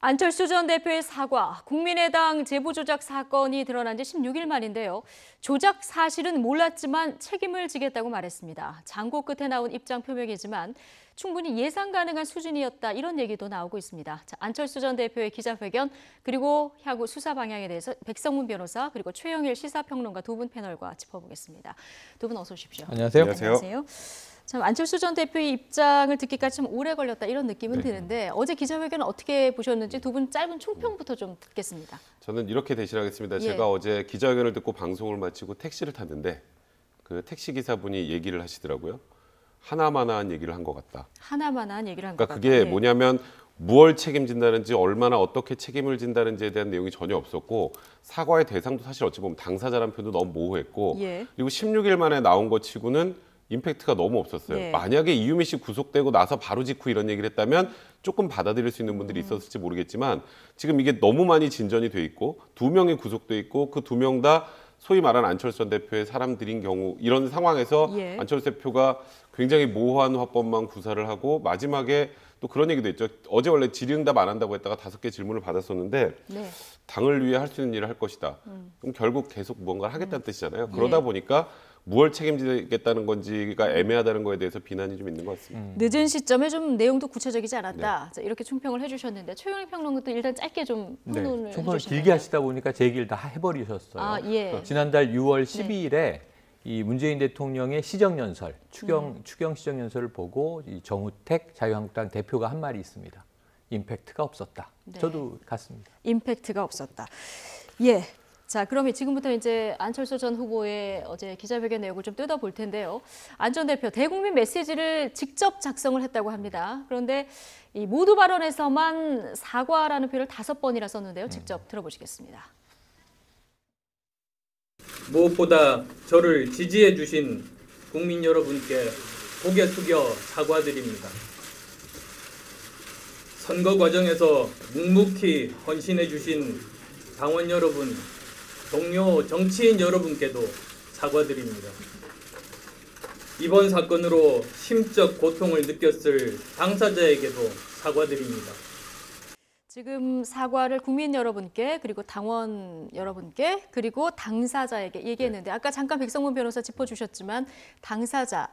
안철수 전 대표의 사과, 국민의당 제보 조작 사건이 드러난 지 16일 만인데요. 조작 사실은 몰랐지만 책임을 지겠다고 말했습니다. 장고 끝에 나온 입장 표명이지만 충분히 예상 가능한 수준이었다, 이런 얘기도 나오고 있습니다. 자, 안철수 전 대표의 기자회견, 그리고 향후 수사 방향에 대해서 백성문 변호사, 그리고 최영일 시사평론가 두 분 패널과 짚어보겠습니다. 두 분 어서 오십시오. 안녕하세요. 안녕하세요. 참 안철수 전 대표의 입장을 듣기까지 좀 오래 걸렸다, 이런 느낌은 드는데 어제 기자회견 어떻게 보셨는지 두 분 짧은 총평부터 좀 듣겠습니다. 저는 이렇게 대신하겠습니다. 예. 제가 어제 기자회견을 듣고 방송을 마치고 택시를 탔는데 그 택시 기사분이 얘기를 하시더라고요. 하나만한 얘기를 한 것 같다. 하나만한 얘기를 한 것 그러니까 같다. 그게 네. 뭐냐면 무얼 책임진다는지, 얼마나 어떻게 책임을 진다는지에 대한 내용이 전혀 없었고, 사과의 대상도 사실 어찌 보면 당사자라는 표현도 너무 모호했고, 예. 그리고 16일 만에 나온 것 치고는 임팩트가 너무 없었어요. 예. 만약에 이유미 씨 구속되고 나서 바로 직후 이런 얘기를 했다면 조금 받아들일 수 있는 분들이 있었을지 모르겠지만, 지금 이게 너무 많이 진전이 돼 있고 2명이 구속돼 있고 그 2명 다 소위 말하는 안철수 전 대표의 사람들인 경우, 이런 상황에서 예. 안철수 대표가 굉장히 모호한 화법만 구사를 하고 마지막에 또 그런 얘기도 있죠. 어제 원래 질의응답 안 한다고 했다가 5개 질문을 받았었는데 네. 당을 위해 할 수 있는 일을 할 것이다. 그럼 결국 계속 무언가를 하겠다는 뜻이잖아요. 그러다 예. 보니까 무얼 책임지겠다는 건지가 애매하다는 거에 대해서 비난이 좀 있는 것 같습니다. 늦은 시점에 좀 내용도 구체적이지 않았다. 자, 이렇게 총평을 해주셨는데 최영일 평론가도 일단 짧게 좀 혼론을 총선을 해주시면. 길게 하시다 보니까 제 얘기를 다 해버리셨어요. 아, 예. 지난달 6월 12일에 이 문재인 대통령의 시정연설, 추경 시정연설을 보고 이 정우택 자유한국당 대표가 한 말이 있습니다. 임팩트가 없었다. 네. 저도 같습니다. 임팩트가 없었다. 예. 자, 그러면 지금부터 이제 안철수 전 후보의 어제 기자회견 내용을 좀 뜯어볼 텐데요. 안 전 대표 대국민 메시지를 직접 작성을 했다고 합니다. 그런데 이 모두 발언에서만 사과라는 표현을 5번이나 썼는데요. 직접 들어보시겠습니다. 무엇보다 저를 지지해 주신 국민 여러분께 고개 숙여 사과드립니다. 선거 과정에서 묵묵히 헌신해 주신 당원 여러분, 동료 정치인 여러분께도 사과드립니다. 이번 사건으로 심적 고통을 느꼈을 당사자에게도 사과드립니다. 지금 사과를 국민 여러분께, 그리고 당원 여러분께, 그리고 당사자에게 얘기했는데 아까 잠깐 백성문 변호사 짚어주셨지만 당사자.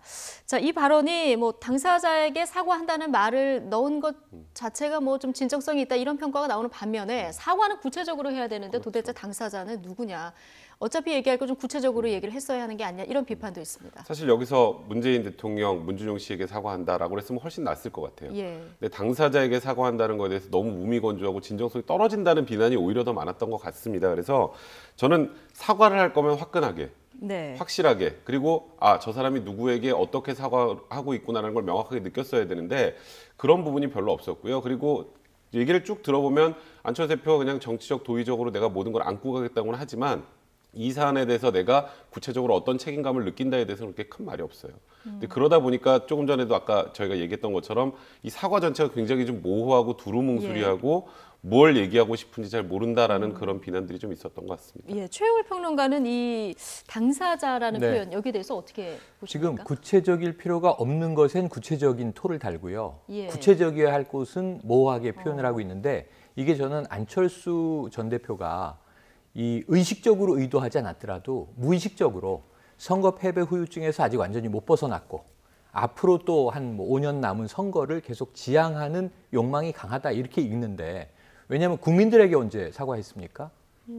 자, 이 발언이 뭐 당사자에게 사과한다는 말을 넣은 것 자체가 뭐 좀 진정성이 있다, 이런 평가가 나오는 반면에 사과는 구체적으로 해야 되는데 도대체 당사자는 누구냐. 어차피 얘기할 거 좀 구체적으로 얘기를 했어야 하는 게 아니냐, 이런 비판도 있습니다. 사실 여기서 문재인 대통령, 문준용 씨에게 사과한다라고 했으면 훨씬 낫을 것 같아요. 예. 근데 당사자에게 사과한다는 것에 대해서 너무 무미건조하고 진정성이 떨어진다는 비난이 오히려 더 많았던 것 같습니다. 그래서 저는 사과를 할 거면 화끈하게, 네. 확실하게, 그리고 저 사람이 누구에게 어떻게 사과하고 있구나라는 걸 명확하게 느꼈어야 되는데 그런 부분이 별로 없었고요. 그리고 얘기를 쭉 들어보면 안철수 대표가 그냥 정치적 도의적으로 내가 모든 걸 안고 가겠다고는 하지만 이 사안에 대해서 내가 구체적으로 어떤 책임감을 느낀다에 대해서는 그렇게 큰 말이 없어요. 근데 그러다 보니까 조금 전에도 아까 저희가 얘기했던 것처럼 이 사과 전체가 굉장히 좀 모호하고 두루뭉술하고 뭘 얘기하고 싶은지 잘 모른다라는 그런 비난들이 좀 있었던 것 같습니다. 예, 최영일 평론가는 이 당사자라는 네. 표현, 여기에 대해서 어떻게 지금 보십니까? 구체적일 필요가 없는 것엔 구체적인 토를 달고요. 예. 구체적이어야 할 곳은 모호하게 표현을 하고 있는데 이게 저는 안철수 전 대표가 이 의식적으로 의도하지 않았더라도 무의식적으로 선거 패배 후유증에서 아직 완전히 못 벗어났고 앞으로 또 한 5년 남은 선거를 계속 지향하는 욕망이 강하다, 이렇게 읽는데, 왜냐하면 국민들에게 언제 사과했습니까?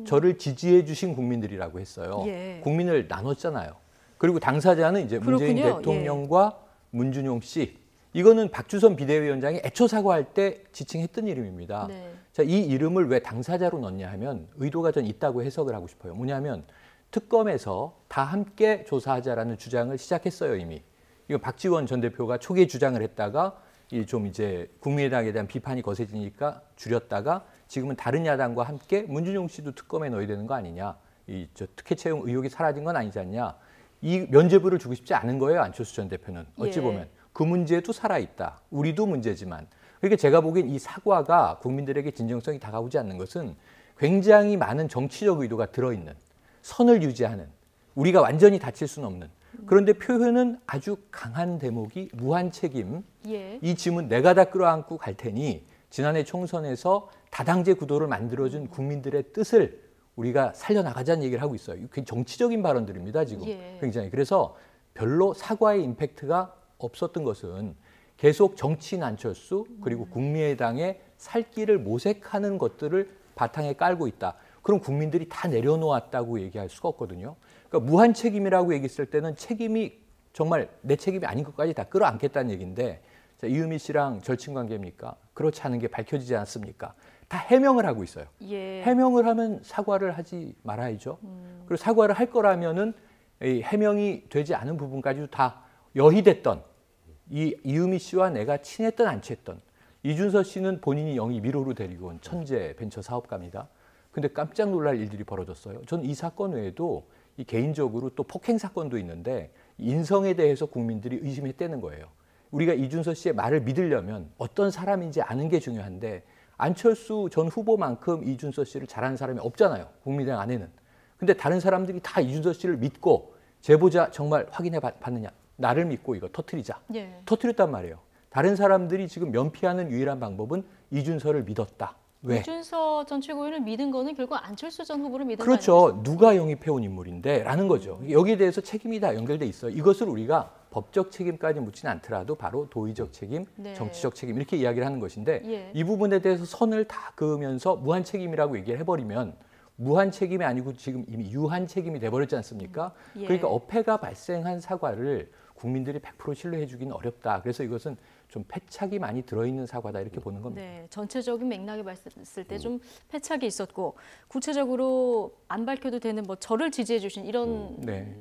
저를 지지해 주신 국민들이라고 했어요. 예. 국민을 나눴잖아요. 그리고 당사자는 이제 문재인 그렇군요. 대통령과 문준용 씨, 이거는 박주선 비대위원장이 애초 사과할 때 지칭했던 이름입니다. 네. 자, 이 이름을 왜 당사자로 넣냐 하면 의도가 전 있다고 해석을 하고 싶어요. 뭐냐면 특검에서 다 함께 조사하자라는 주장을 시작했어요, 이미. 이거 박지원 전 대표가 초기에 주장을 했다가 좀 이제 국민의당에 대한 비판이 거세지니까 줄였다가 지금은 다른 야당과 함께 문준용 씨도 특검에 넣어야 되는 거 아니냐. 특혜 채용 의혹이 사라진 건 아니지 않냐. 이 면죄부를 주고 싶지 않은 거예요, 안철수 전 대표는. 어찌 예. 보면. 그 문제도 살아있다. 우리도 문제지만. 그러니까 제가 보기엔 이 사과가 국민들에게 진정성이 다가오지 않는 것은 굉장히 많은 정치적 의도가 들어있는, 선을 유지하는, 우리가 완전히 다칠 수는 없는, 그런데 표현은 아주 강한 대목이 무한 책임. 예. 이 짐은 내가 다 끌어안고 갈 테니 지난해 총선에서 다당제 구도를 만들어준 국민들의 뜻을 우리가 살려나가자는 얘기를 하고 있어요. 굉장히 정치적인 발언들입니다, 지금. 예. 굉장히. 그래서 별로 사과의 임팩트가 없었던 것은 계속 정치인 안철수 그리고 국민의당의 살 길을 모색하는 것들을 바탕에 깔고 있다. 그럼 국민들이 다 내려놓았다고 얘기할 수가 없거든요. 그러니까 무한 책임이라고 얘기했을 때는 책임이 정말 내 책임이 아닌 것까지 다 끌어안겠다는 얘기인데, 자, 이은미 씨랑 절친 관계입니까? 그렇지 않은 게 밝혀지지 않습니까? 다 해명을 하고 있어요. 예. 해명을 하면 사과를 하지 말아야죠. 그리고 사과를 할 거라면은 이 해명이 되지 않은 부분까지도 다 여의됐던 이은미 씨와 내가 친했던 안 친했던 이준서 씨는 본인이 영희 1호로 데리고 온 천재 벤처 사업가입니다. 근데 깜짝 놀랄 일들이 벌어졌어요. 전 이 사건 외에도 이 개인적으로 또 폭행 사건도 있는데 인성에 대해서 국민들이 의심했다는 거예요. 우리가 이준서 씨의 말을 믿으려면 어떤 사람인지 아는 게 중요한데 안철수 전 후보만큼 이준서 씨를 잘하는 사람이 없잖아요. 국민의당 안에는. 근데 다른 사람들이 다 이준서 씨를 믿고 제보자 정말 확인해 봤느냐. 나를 믿고 이거 터뜨리자. 예. 터뜨렸단 말이에요. 다른 사람들이 지금 면피하는 유일한 방법은 이준서를 믿었다. 왜? 이준서 전 최고위원을 믿은 거는 결국 안철수 전 후보를 믿은 거 그렇죠. 누가 영입해온 인물인데 라는 거죠. 여기에 대해서 책임이 다 연결돼 있어요. 이것을 우리가 법적 책임까지 묻지는 않더라도 바로 도의적 책임, 네. 정치적 책임 이렇게 이야기를 하는 것인데 예. 이 부분에 대해서 선을 다 그으면서 무한 책임이라고 얘기를 해버리면 무한 책임이 아니고 지금 이미 유한 책임이 돼버렸지 않습니까? 예. 그러니까 어폐가 발생한 사과를 국민들이 100% 신뢰해 주기는 어렵다. 그래서 이것은 좀 패착이 많이 들어있는 사과다 이렇게 보는 겁니다. 네, 전체적인 맥락에 봤을 때 좀 패착이 있었고 구체적으로 안 밝혀도 되는 뭐 저를 지지해 주신 이런 네.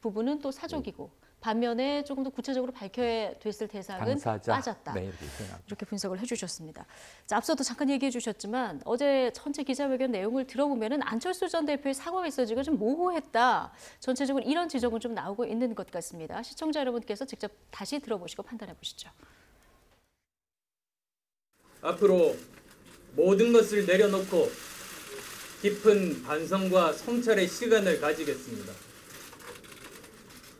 부분은 또 사적이고 반면에 조금 더 구체적으로 밝혀야 됐을 대상은 당사자. 빠졌다. 네, 이렇게 표현합니다. 이렇게 분석을 해주셨습니다. 자, 앞서도 잠깐 얘기해 주셨지만 어제 전체 기자회견 내용을 들어보면은 안철수 전 대표의 사과 메시지가 좀 모호했다. 전체적으로 이런 지적은 좀 나오고 있는 것 같습니다. 시청자 여러분께서 직접 다시 들어보시고 판단해 보시죠. 앞으로 모든 것을 내려놓고 깊은 반성과 성찰의 시간을 가지겠습니다.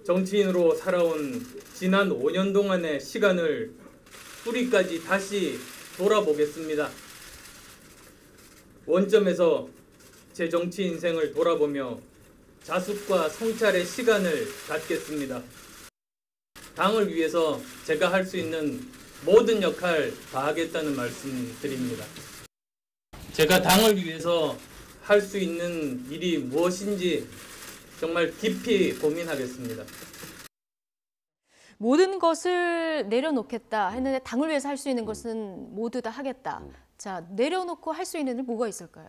정치인으로 살아온 지난 5년 동안의 시간을 뿌리까지 다시 돌아보겠습니다. 원점에서 제 정치 인생을 돌아보며 자숙과 성찰의 시간을 갖겠습니다. 당을 위해서 제가 할 수 있는 모든 역할 다 하겠다는 말씀 드립니다. 제가 당을 위해서 할 수 있는 일이 무엇인지 정말 깊이 고민하겠습니다. 모든 것을 내려놓겠다 했는데 당을 위해서 할 수 있는 것은 모두 다 하겠다. 자, 내려놓고 할 수 있는 일 뭐가 있을까요?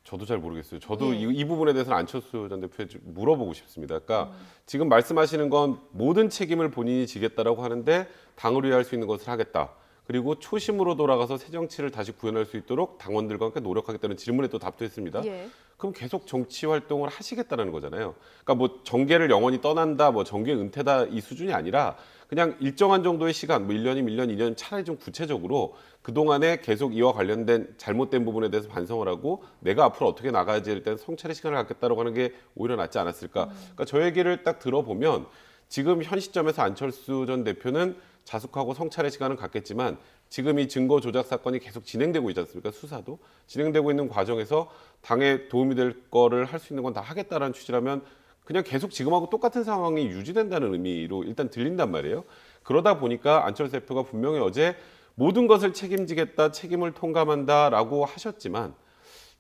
저도 잘 모르겠어요. 저도 예. 이 부분에 대해서는 안철수 전 대표에 좀 물어보고 싶습니다. 그러니까 지금 말씀하시는 건 모든 책임을 본인이 지겠다라고 하는데 당을 위해 할 수 있는 것을 하겠다. 그리고 초심으로 돌아가서 새 정치를 다시 구현할 수 있도록 당원들과 함께 노력하겠다는 질문에 또 답도 했습니다. 예. 그럼 계속 정치 활동을 하시겠다는 거잖아요. 그러니까 뭐 정계를 영원히 떠난다, 뭐 정계 은퇴다 이 수준이 아니라 그냥 일정한 정도의 시간, 뭐 1년이면 1년, 2년 차라리 좀 구체적으로 그동안에 계속 이와 관련된 잘못된 부분에 대해서 반성을 하고 내가 앞으로 어떻게 나가야지에 일단 성찰의 시간을 갖겠다라고 하는 게 오히려 낫지 않았을까. 그러니까 저 얘기를 딱 들어보면 지금 현 시점에서 안철수 전 대표는 자숙하고 성찰의 시간은 갖겠지만 지금 이 증거 조작 사건이 계속 진행되고 있지 않습니까? 수사도 진행되고 있는 과정에서 당에 도움이 될 거를 할 수 있는 건 다 하겠다라는 취지라면 그냥 계속 지금하고 똑같은 상황이 유지된다는 의미로 일단 들린단 말이에요. 그러다 보니까 안철수 대표가 분명히 어제 모든 것을 책임지겠다, 책임을 통감한다라고 하셨지만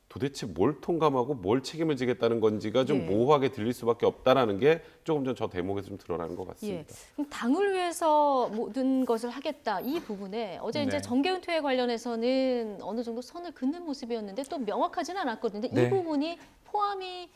도대체 뭘 통감하고 뭘 책임을 지겠다는 건지가 좀 예. 모호하게 들릴 수밖에 없다라는 게 조금 전 저 대목에서 좀 드러나는 것 예. 같습니다. 그럼 당을 위해서 모든 것을 하겠다 이 부분에 어제 이제 네. 정계 은퇴에 관련해서는 어느 정도 선을 긋는 모습이었는데 또 명확하지는 않았거든요. 이 네. 부분이 포함이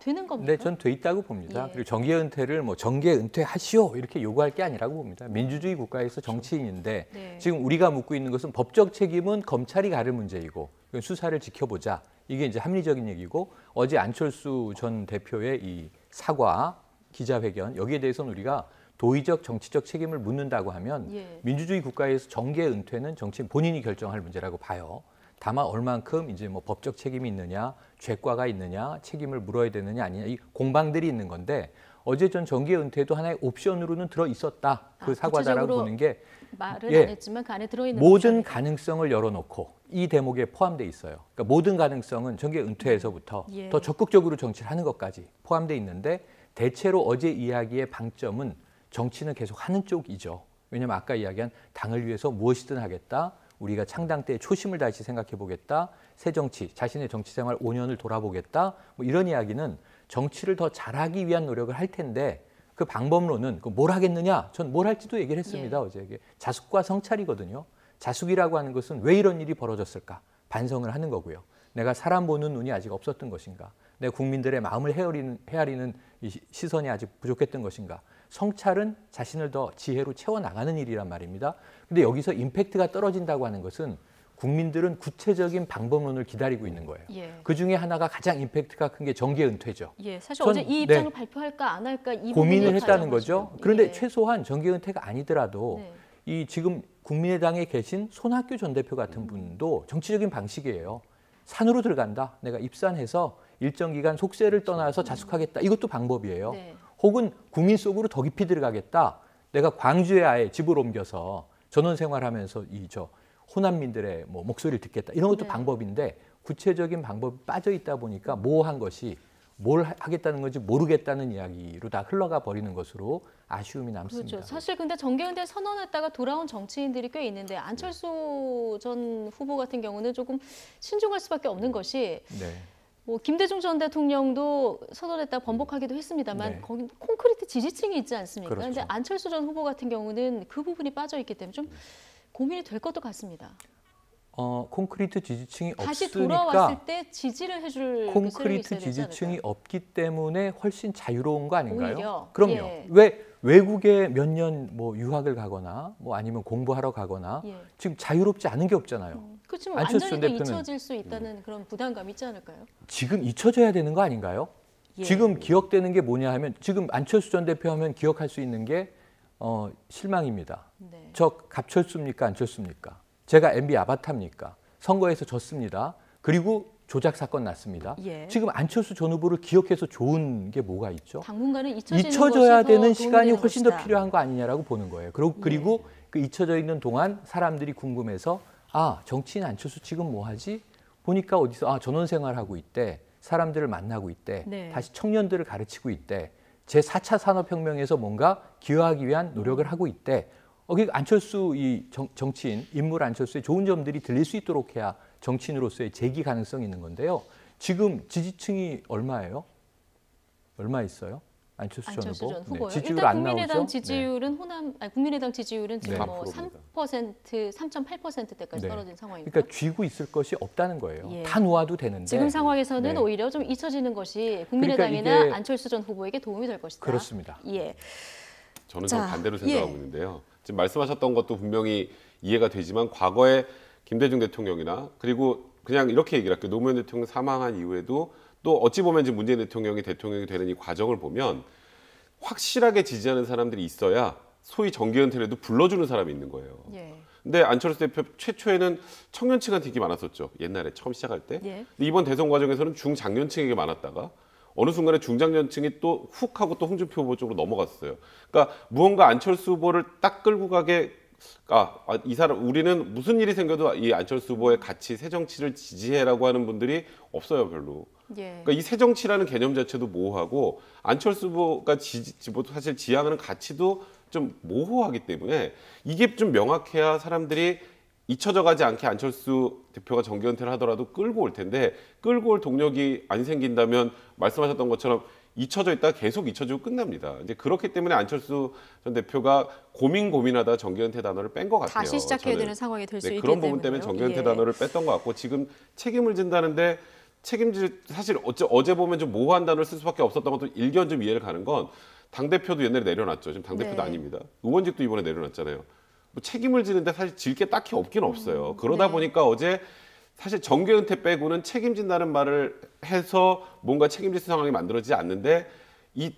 되는 겁니까? 네, 전 돼 있다고 봅니다. 예. 그리고 정계 은퇴를 뭐 정계 은퇴하시오 이렇게 요구할 게 아니라고 봅니다. 민주주의 국가에서 정치인인데 네. 지금 우리가 묻고 있는 것은 법적 책임은 검찰이 가를 문제이고 이건 수사를 지켜보자. 이게 이제 합리적인 얘기고 어제 안철수 전 대표의 이 사과 기자회견 여기에 대해서는 우리가 도의적 정치적 책임을 묻는다고 하면 예. 민주주의 국가에서 정계 은퇴는 정치인 본인이 결정할 문제라고 봐요. 다만 얼만큼 이제 뭐 법적 책임이 있느냐, 죄과가 있느냐, 책임을 물어야 되느냐 아니냐 이 공방들이 있는 건데 어제 전 정계 은퇴도 하나의 옵션으로는 들어 있었다. 그 사과다라고 구체적으로 보는 게 말은 예. 안 했지만 그 안에 들어있는 모든 옵션이- 가능성을 열어놓고 이 대목에 포함되어 있어요. 그러니까 모든 가능성은 정계 은퇴에서부터 예. 더 적극적으로 정치를 하는 것까지 포함되어 있는데 대체로 어제 이야기의 방점은 정치는 계속 하는 쪽이죠. 왜냐하면 아까 이야기한 당을 위해서 무엇이든 하겠다. 우리가 창당 때의 초심을 다시 생각해 보겠다. 새 정치, 자신의 정치 생활 5년을 돌아보겠다. 뭐 이런 이야기는 정치를 더 잘하기 위한 노력을 할 텐데 그 방법론은 뭘 하겠느냐? 전 뭘 할지도 얘기를 했습니다. 예. 어제 자숙과 성찰이거든요. 자숙이라고 하는 것은 왜 이런 일이 벌어졌을까? 반성을 하는 거고요. 내가 사람 보는 눈이 아직 없었던 것인가? 내 국민들의 마음을 헤아리는 이 시선이 아직 부족했던 것인가? 성찰은 자신을 더 지혜로 채워나가는 일이란 말입니다. 근데 여기서 임팩트가 떨어진다고 하는 것은 국민들은 구체적인 방법론을 기다리고 있는 거예요. 예. 그 중에 하나가 가장 임팩트가 큰 게 정계 은퇴죠. 예, 사실 전- 어제 이 입장을 네. 발표할까 안 할까 이 고민을 부분이 했다는 가장 거죠. 아쉬워요. 그런데 예. 최소한 정계 은퇴가 아니더라도 네. 이 지금 국민의당에 계신 손학규 전 대표 같은 분도 정치적인 방식이에요. 산으로 들어간다. 내가 입산해서 일정 기간 속세를 떠나서 자숙하겠다. 이것도 방법이에요. 네. 혹은 국민 속으로 더 깊이 들어가겠다. 내가 광주에 아예 집을 옮겨서 전원 생활하면서 호난민들의 목소리를 듣겠다. 이런 것도 네. 방법인데 구체적인 방법이 빠져 있다 보니까 모호한 것이 뭘 하겠다는 건지 모르겠다는 이야기로 다 흘러가 버리는 것으로 아쉬움이 남습니다. 그렇죠. 사실 근데 정계은퇴 선언했다가 돌아온 정치인들이 꽤 있는데 안철수 전 후보 같은 경우는 조금 신중할 수밖에 없는 것이 네. 김대중 전 대통령도 선언했다가 번복하기도 했습니다만 네. 거기 콘크리트 지지층이 있지 않습니까? 그렇죠. 근데 안철수 전 후보 같은 경우는 그 부분이 빠져 있기 때문에 좀 고민이 될 것도 같습니다. 콘크리트 지지층이 다시 없으니까 돌아왔을 때 지지를 해줄 그 세력이 콘크리트 있어야 되지 지지층이 않을까요? 없기 때문에 훨씬 자유로운 거 아닌가요? 오히려, 그럼요. 예. 왜 외국에 몇 년 유학을 가거나 아니면 공부하러 가거나 예. 지금 자유롭지 않은 게 없잖아요. 그렇지만 안철수 완전히 전 또 대표는 잊혀질 수 있다는 그런 부담감이 있지 않을까요? 지금 잊혀져야 되는 거 아닌가요? 예. 지금 기억되는 게 뭐냐 하면 지금 안철수 전 대표 하면 기억할 수 있는 게 실망입니다. 네. 저 갑철수입니까 안철수입니까? 제가 MB 아바타입니까? 선거에서 졌습니다. 그리고 조작 사건 났습니다. 예. 지금 안철수 전 후보를 기억해서 좋은 게 뭐가 있죠? 당분간은 잊혀지는 잊혀져야 것이 더 되는 도움이 시간이 되는 훨씬 더 것이다. 필요한 거 아니냐라고 보는 거예요. 그리고 그 잊혀져 있는 동안 사람들이 궁금해서 정치인 안철수 지금 뭐 하지? 보니까 어디서 전원 생활하고 있대. 사람들을 만나고 있대. 네. 다시 청년들을 가르치고 있대. 제4차 산업혁명에서 뭔가 기여하기 위한 노력을 하고 있대. 그러니까 안철수 이 정치인, 인물 안철수의 좋은 점들이 들릴 수 있도록 해야 정치인으로서의 재기 가능성이 있는 건데요. 지금 지지층이 얼마예요? 얼마 있어요? 안철수 전 안철수 후보? 전 후보요. 지지율 일단 안 국민의당 나오죠? 지지율은 국민의당 지지율은 지금 네. 3%, 3.8%대까지 네. 떨어진 상황이고요. 그러니까 쥐고 있을 것이 없다는 거예요. 예. 다 놓아도 되는데. 지금 상황에서는 네. 오히려 좀 잊혀지는 것이 국민의당이나 그러니까 이게- 안철수 전 후보에게 도움이 될 것이다. 그렇습니다. 예. 저는 자, 좀 반대로 예. 생각하고 있는데요. 지금 말씀하셨던 것도 분명히 이해가 되지만 과거에 김대중 대통령이나 그리고 그냥 이렇게 얘기를 할게요. 노무현 대통령 사망한 이후에도 또 어찌 보면 지금 문재인 대통령이 되는 이 과정을 보면 확실하게 지지하는 사람들이 있어야 소위 정계은퇴라도 불러주는 사람이 있는 거예요. 예. 근데 안철수 대표 최초에는 청년층한테 되게 많았었죠. 옛날에 처음 시작할 때. 예. 근데 이번 대선 과정에서는 중장년층에게 많았다가 어느 순간에 중장년층이 또 훅 하고 또 홍준표 후보 쪽으로 넘어갔어요. 그러니까 무언가 안철수 후보를 딱 끌고 가게 이 사람 우리는 무슨 일이 생겨도 이 안철수 후보의 같이 새 정치를 지지해라고 하는 분들이 없어요, 별로. 예. 그러니까 이 새 정치라는 개념 자체도 모호하고 안철수 후보가 사실 지향하는 가치도 좀 모호하기 때문에 이게 좀 명확해야 사람들이 잊혀져 가지 않게 안철수 대표가 정계은퇴를 하더라도 끌고 올 텐데 끌고 올 동력이 안 생긴다면 말씀하셨던 것처럼 잊혀져 있다가 계속 잊혀지고 끝납니다. 이제 그렇기 때문에 안철수 전 대표가 고민하다 정계은퇴 단어를 뺀 것 같아요. 다시 시작해야 저는. 되는 상황이 될 수 있기 그런 때문에 부분 때문에 정계은퇴 예. 단어를 뺐던 것 같고 지금 책임을 진다는데 사실 어제 보면 좀 모호한 단어를 쓸 수밖에 없었던 것도 일견 좀 이해를 가는 건 당대표도 옛날에 내려놨죠. 지금 당대표도 네. 아닙니다. 의원직도 이번에 내려놨잖아요. 뭐 책임을 지는데 사실 질 게 딱히 없긴 없어요. 그러다 네. 보니까 어제 사실 정계은퇴 빼고는 책임진다는 말을 해서 뭔가 책임질 상황이 만들어지지 않는데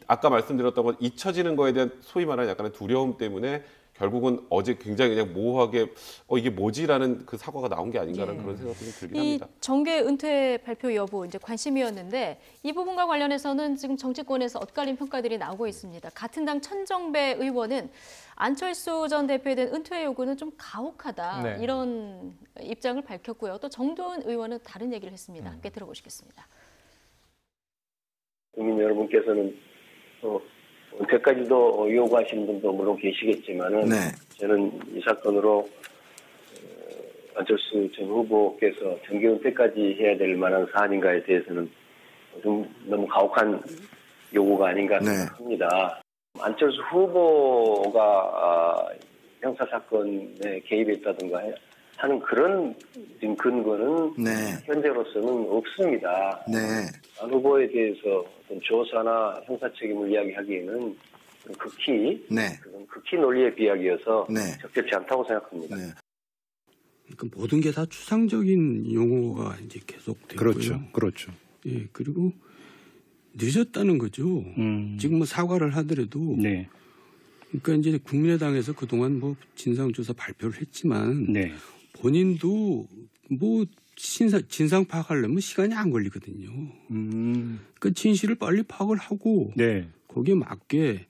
아까 말씀드렸던 건 잊혀지는 거에 대한 소위 말하는 약간의 두려움 때문에 결국은 어제 굉장히 그냥 모호하게 이게 뭐지라는 그 사과가 나온 게 아닌가라는 그런 생각도 좀 들긴 이 합니다. 정계 은퇴 발표 여부 이제 관심이었는데 이 부분과 관련해서는 지금 정치권에서 엇갈린 평가들이 나오고 있습니다. 같은 당 천정배 의원은 안철수 전 대표에 대한 은퇴 요구는 좀 가혹하다 네. 이런 입장을 밝혔고요. 또 정도원 의원은 다른 얘기를 했습니다. 함께 들어보시겠습니다. 국민 여러분께서는 은퇴까지도 요구하시는 분도 물론 계시겠지만은 네. 저는 이 사건으로 안철수 전 후보께서 정계 은퇴까지 해야 될 만한 사안인가에 대해서는 좀 너무 가혹한 요구가 아닌가 네. 생각합니다. 안철수 후보가 형사 사건에 개입했다든가 하는 그런 근거는 네. 현재로서는 없습니다. 네. 안 후보에 대해서 어떤 조사나 형사 책임을 이야기하기에는 그건 극히 논리의 비약이어서 네. 적절치 않다고 생각합니다. 네. 그러니까 모든 게 다 추상적인 용어가 이제 계속되고요. 그렇죠. 예, 그리고 늦었다는 거죠. 지금 뭐 사과를 하더라도 네. 그러니까 이제 국민의당에서 그동안 뭐 진상조사 발표를 했지만 네. 본인도 뭐 진상 파악하려면 시간이 안 걸리거든요. 그러니까 진실을 빨리 파악을 하고 네. 거기에 맞게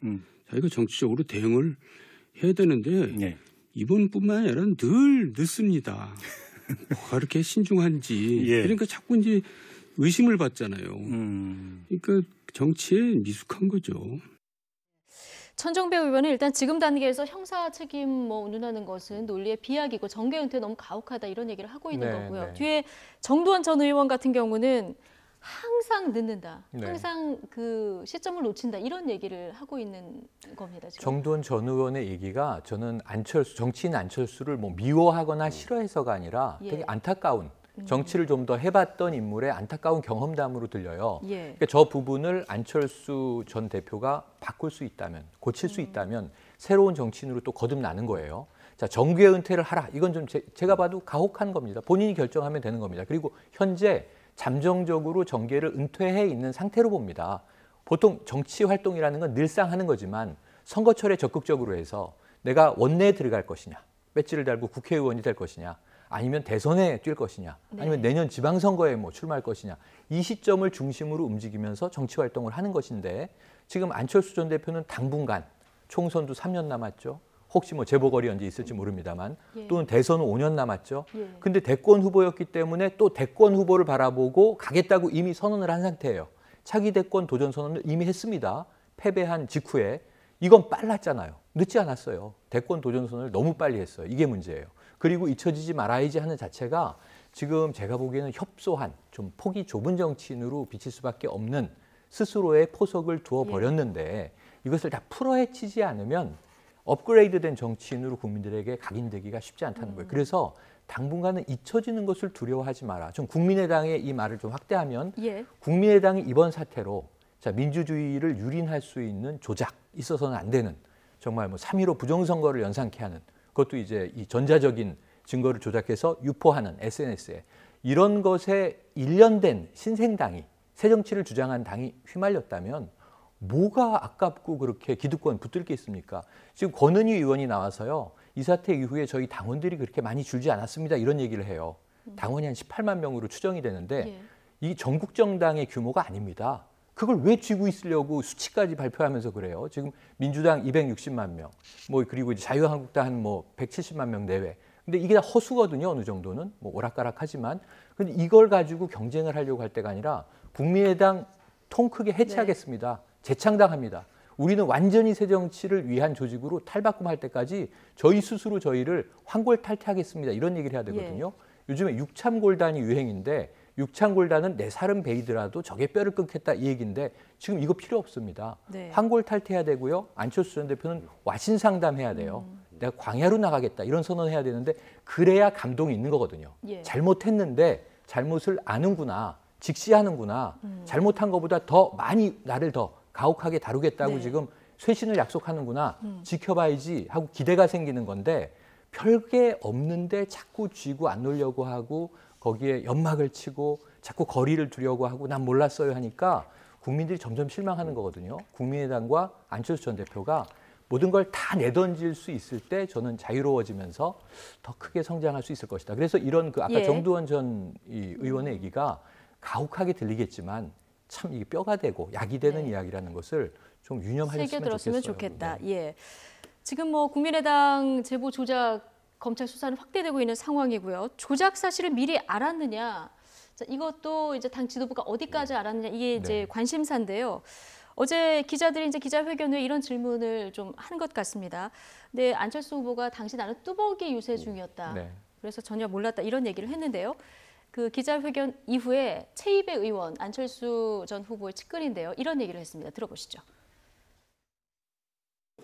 자기가 정치적으로 대응을 해야 되는데 네. 이번뿐만 아니라 늘 늦습니다. 뭐가 이렇게 신중한지. 예. 그러니까 자꾸 이제 의심을 받잖아요. 그러니까 정치에 미숙한 거죠. 천정배 의원은 일단 지금 단계에서 형사 책임 운운하는 것은 논리의 비약이고 정계 은퇴 너무 가혹하다 이런 얘기를 하고 있는 네, 거고요. 네. 뒤에 정도원 전 의원 같은 경우는 항상 늦는다. 네. 항상 그 시점을 놓친다. 이런 얘기를 하고 있는 겁니다. 지금. 정도원 전 의원의 얘기가 저는 정치인 안철수를 미워하거나 싫어해서가 아니라 예. 되게 안타까운 정치를 좀 더 해봤던 인물의 안타까운 경험담으로 들려요. 예. 그러니까 저 부분을 안철수 전 대표가 바꿀 수 있다면, 고칠 수 있다면 새로운 정치인으로 또 거듭나는 거예요. 자, 정계 은퇴를 하라. 이건 좀 제가 봐도 가혹한 겁니다. 본인이 결정하면 되는 겁니다. 그리고 현재 잠정적으로 정계를 은퇴해 있는 상태로 봅니다. 보통 정치 활동이라는 건 늘상 하는 거지만 선거철에 적극적으로 해서 내가 원내에 들어갈 것이냐, 배지를 달고 국회의원이 될 것이냐, 아니면 대선에 뛸 것이냐, 아니면 내년 지방선거에 출마할 것이냐, 이 시점을 중심으로 움직이면서 정치 활동을 하는 것인데 지금 안철수 전 대표는 당분간 총선도 3년 남았죠. 혹시 재보궐이 언제 있을지 모릅니다만 또는 대선은 5년 남았죠. 근데 대권 후보였기 때문에 또 대권 후보를 바라보고 가겠다고 이미 선언을 한 상태예요. 차기 대권 도전 선언을 이미 했습니다. 패배한 직후에. 이건 빨랐잖아요. 늦지 않았어요. 대권 도전 선언을 너무 빨리 했어요. 이게 문제예요. 그리고 잊혀지지 말아야지 하는 자체가 지금 제가 보기에는 협소한 좀 폭이 좁은 정치인으로 비칠 수밖에 없는 스스로의 포석을 두어버렸는데 이것을 다 풀어헤치지 않으면 업그레이드된 정치인으로 국민들에게 각인되기가 쉽지 않다는 거예요. 그래서 당분간은 잊혀지는 것을 두려워하지 마라. 좀 국민의당의 이 말을 좀 확대하면 국민의당이 이번 사태로 민주주의를 유린할 수 있는 조작 있어서는 안 되는 정말 3.15 부정선거를 연상케 하는 그것도 이제 이 전자적인 증거를 조작해서 유포하는 SNS에 이런 것에 일련된 신생당이 새 정치를 주장한 당이 휘말렸다면 뭐가 아깝고 그렇게 기득권 붙들 게 있습니까? 지금 권은희 의원이 나와서요. 이 사태 이후에 저희 당원들이 그렇게 많이 줄지 않았습니다. 이런 얘기를 해요. 당원이 한 18만 명으로 추정이 되는데 이 전국 정당의 규모가 아닙니다. 그걸 왜 쥐고 있으려고 수치까지 발표하면서 그래요. 지금 민주당 260만 명, 그리고 이제 자유한국당 한 170만 명 내외. 근데 이게 다 허수거든요. 어느 정도는 오락가락하지만. 근데 이걸 가지고 경쟁을 하려고 할 때가 아니라 국민의당 통 크게 해체하겠습니다. 재창당합니다. 우리는 완전히 새 정치를 위한 조직으로 탈바꿈할 때까지 저희 스스로 저희를 환골탈퇴하겠습니다. 이런 얘기를 해야 되거든요. 요즘에 육참골단이 유행인데 육창골단은 내 살은 베이더라도 적의 뼈를 끊겠다 이 얘기인데 지금 이거 필요 없습니다. 환골탈퇴해야 되고요. 안철수 전 대표는 와신상담해야 돼요. 내가 광야로 나가겠다 이런 선언해야 되는데 그래야 감동이 있는 거거든요. 잘못했는데 잘못을 아는구나. 직시하는구나. 잘못한 것보다 더 많이 나를 더 가혹하게 다루겠다고 지금 쇄신을 약속하는구나. 지켜봐야지 하고 기대가 생기는 건데 별게 없는데 자꾸 쥐고 안 놓으려고 하고 거기에 연막을 치고 자꾸 거리를 두려고 하고 난 몰랐어요 하니까 국민들이 점점 실망하는 거거든요. 국민의당과 안철수 전 대표가 모든 걸 다 내던질 수 있을 때 저는 자유로워지면서 더 크게 성장할 수 있을 것이다. 그래서 이런 그 아까 예. 정두원 전 이 의원의 얘기가 가혹하게 들리겠지만 참 이게 뼈가 되고 약이 되는 네. 이야기라는 것을 좀 유념하셨으면 새겨들었으면 좋겠어요. 좋겠다. 네. 예. 지금 뭐 국민의당 제보 조작 검찰 수사는 확대되고 있는 상황이고요. 조작 사실을 미리 알았느냐? 자, 이것도 이제 당 지도부가 어디까지 알았느냐 이게 이제 네. 관심사인데요. 어제 기자들이 이제 기자회견 후에 이런 질문을 좀 한 것 같습니다. 근데 안철수 후보가 당시 나는 뚜벅이 유세 중이었다. 네. 그래서 전혀 몰랐다 이런 얘기를 했는데요. 그 기자회견 이후에 최이배 의원 안철수 전 후보의 측근인데요. 이런 얘기를 했습니다. 들어보시죠.